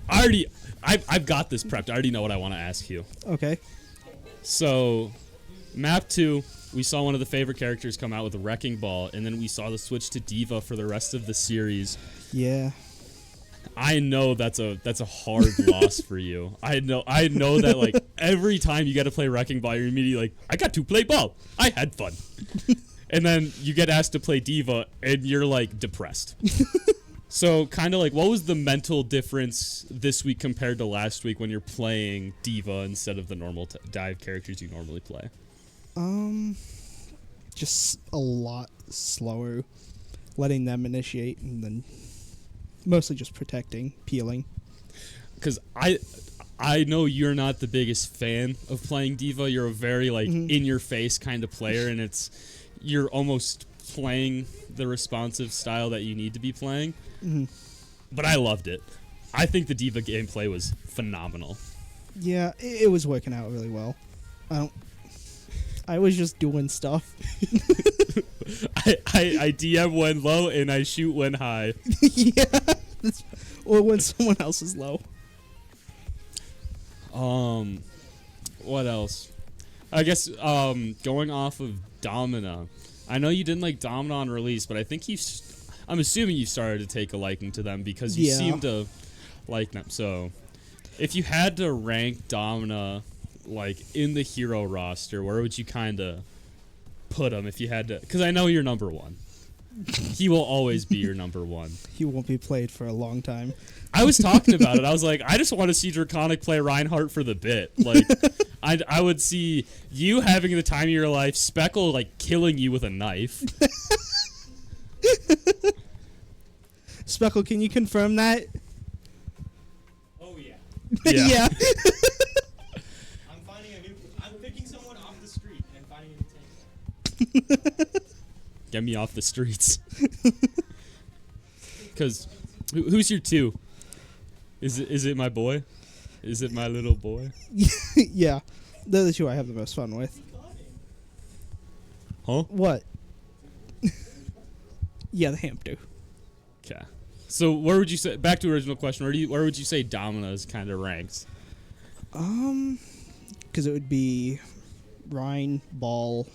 I've got this prepped. I already know what I want to ask you. Okay. So, map 2, we saw one of the favorite characters come out with a Wrecking Ball, and then we saw the switch to Diva for the rest of the series. Yeah. I know that's a hard loss for you. I know that like every time you get to play Wrecking Ball, you're immediately like, I got to play ball. I had fun. And then you get asked to play Diva, and you're like depressed. So kind of like, what was the mental difference this week compared to last week when you're playing Diva instead of the normal dive characters you normally play? Just a lot slower, letting them initiate, and then mostly just protecting, peeling. Because I know you're not the biggest fan of playing Diva. You're a very like in-your-face kind of player, and you're almost playing the responsive style that you need to be playing. But I loved it. I think the Diva gameplay was phenomenal. Yeah, it was working out really well. I was just doing stuff. I DM when low and I shoot when high. Yeah, or when someone else is low. What else? I guess going off of Domina. I know you didn't like Domina on release, but I think I'm assuming you started to take a liking to them because you seem to like them. So, if you had to rank Domina like in the hero roster, where would you kind of put him if you had to? Because I know you're number one. He will always be your number one. He won't be played for a long time. I was talking about it. I was like, I just want to see Draconic play Reinhardt for the bit. Like, I would see you having the time of your life, Speckle like killing you with a knife. Speckle, can you confirm that? Oh yeah. Yeah. I'm picking someone off the street and finding a tank. Get me off the streets. Because who's your 2? Is it my boy? Is it my little boy? Yeah, they're the two I have the most fun with. Huh? What? Yeah, the Hampdo. Okay. So where would you say, back to original question, where would you say Domina's kind of ranks? Because it would be Rhine, Ball.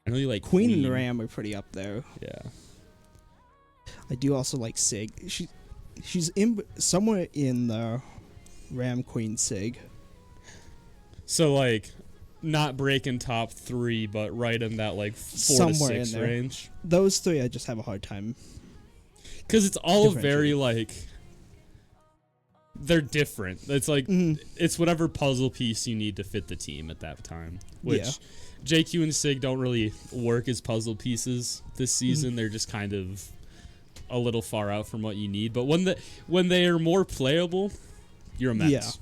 I know you like Queen and Ram are pretty up there. Yeah. I do also like Sig. She's somewhere in the Ram Queen Sig. So like, not breaking top 3, but right in that like 4 Somewhere to 6 in there. range. Those three I just have a hard time. Because it's all very like, they're different. It's like, it's whatever puzzle piece you need to fit the team at that time. Which JQ and Sig don't really work as puzzle pieces this season. They're just kind of a little far out from what you need. But when they are more playable, you're a menace.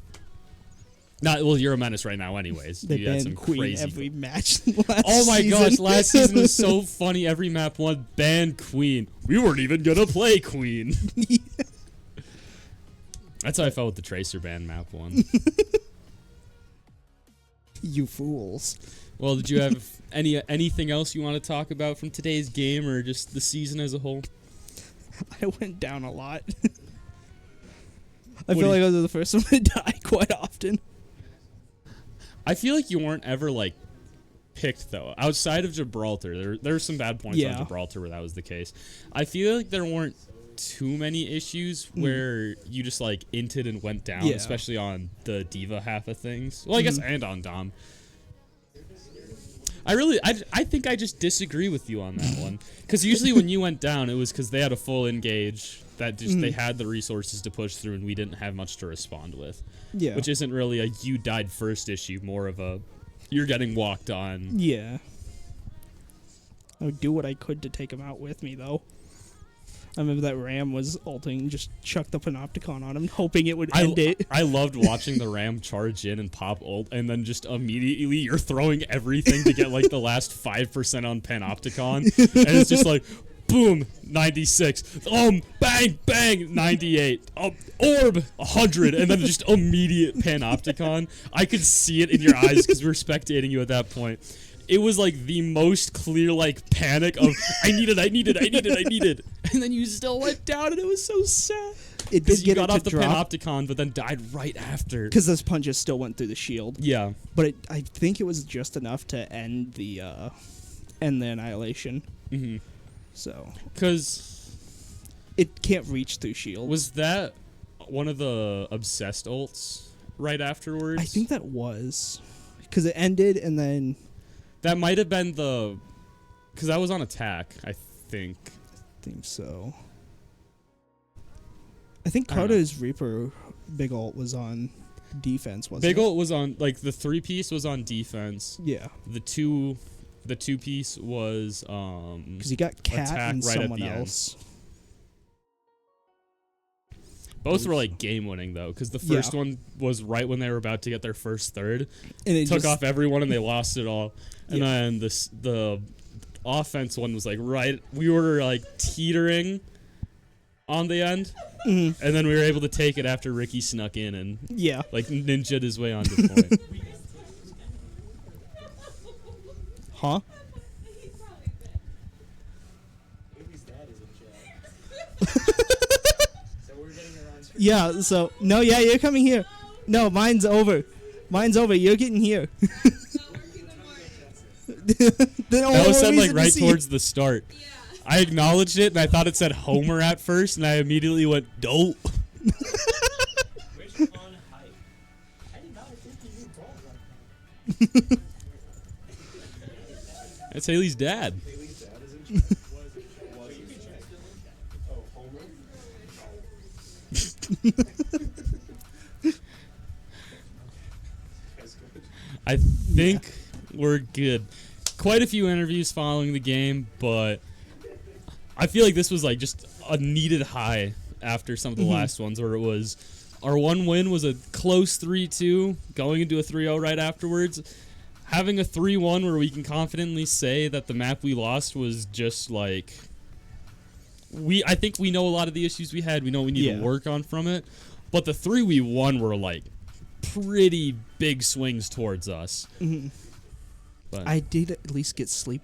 Yeah. You're a menace right now anyways. They you had some banned Queen crazy every match last Oh my season. gosh, last season was so funny. Every map 1 banned Queen. We weren't even gonna play Queen. That's how I felt with the Tracer ban map 1. You fools. Well, did you have anything else you want to talk about from today's game or just the season as a whole? I went down a lot. I feel like I was the first one to die quite often. I feel like you weren't ever like picked though. Outside of Gibraltar, there were some bad points on Gibraltar where that was the case. I feel like there weren't too many issues where you just like inted and went down, especially on the Diva half of things. Well, I guess and on Dom. I think I just disagree with you on that one. Because usually when you went down, it was because they had a full engage that just they had the resources to push through and we didn't have much to respond with. Yeah. Which isn't really a you died first issue, more of a you're getting walked on. Yeah. I would do what I could to take him out with me, though. I remember that Ram was ulting, just chucked the Panopticon on him, hoping it would end it. I loved watching the Ram charge in and pop ult, and then just immediately you're throwing everything to get like the last 5% on Panopticon, and it's just like, boom, 96, bang, bang, 98, orb, 100, and then just immediate Panopticon. I could see it in your eyes because we were spectating you at that point. it was like the most clear like panic of I need it, and then you still went down, and it was so sad. It did You get got it off to the drop panopticon, but then died right after. because those punches still went through the shield. Yeah, But I think it was just enough to end the annihilation. mm-hmm. So Because it can't reach through shield. was that one of the obsessed ults right afterwards? I think that was because it ended and then that might have been the because that was on attack. I think. so. I think I don't know. Carter's Reaper big ult was on defense, wasn't Big it? ult was on like the 3-piece was on defense. Yeah, The two piece was because you got Cat Attack and right at someone the end. else. both were like game winning though, because the Yeah. first one was right when they were about to get their first third, And it took just, off everyone and they lost it all, and Yeah. then the offense one was like right. We were like teetering on the end, Mhm. and then we were able to take it after Ricky snuck in and Yeah. like ninja'd his way onto point. Huh? Yeah, so no, yeah, you're coming here. No, mine's over. Mine's over. You're getting here. That was said like right towards the start. I acknowledged it and I thought it said Homer at first, and I immediately went dope. That's Haley's dad. I think we're good. Quite a few interviews following the game, but I feel like this was like just a needed high after some of the last ones where it was our one win was a close 3-2 going into a 3-0 right afterwards. Having a 3-1 where we can confidently say that the map we lost was just like I think we know a lot of the issues we had. We know what we need to work on from it. But the 3 we won were like pretty big swings towards us. Mm-hmm. But I did at least get sleep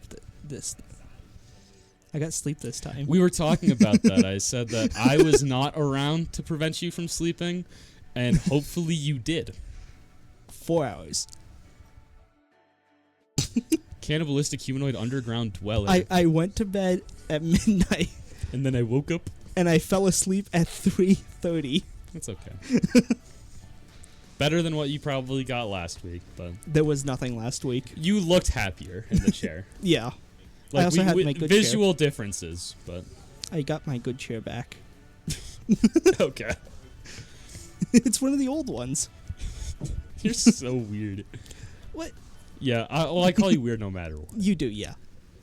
I got sleep this time. we were talking about that. I said that I was not around to prevent you from sleeping, and hopefully you did. 4 hours. Cannibalistic humanoid underground dweller. I went to bed at midnight And then I woke up. and I fell asleep at 3:30. That's okay. Better than what you probably got last week, but There was nothing last week. you looked happier in the chair. Yeah. Like also had my good visual differences, but I got my good chair back. okay. It's one of the old ones. You're so weird. What? Yeah, I call you weird no matter what. You do, yeah.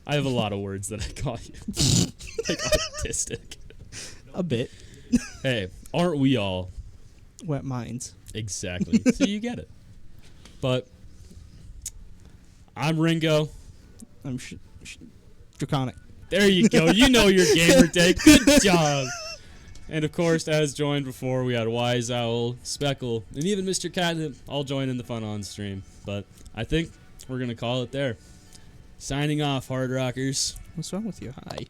I have a lot of words that I call you. Like autistic. A bit. Hey, aren't we all? Wet minds. Exactly. So you get it. But I'm Ringo. I'm draconic. There you go. You know your gamer tag. Good job. And of course, as joined before, we had WiseOwl, Speckle, and even Mr. Catnip all join in the fun on stream. But I think we're going to call it there. Signing off, Hard Rockers. What's wrong with you? Hi.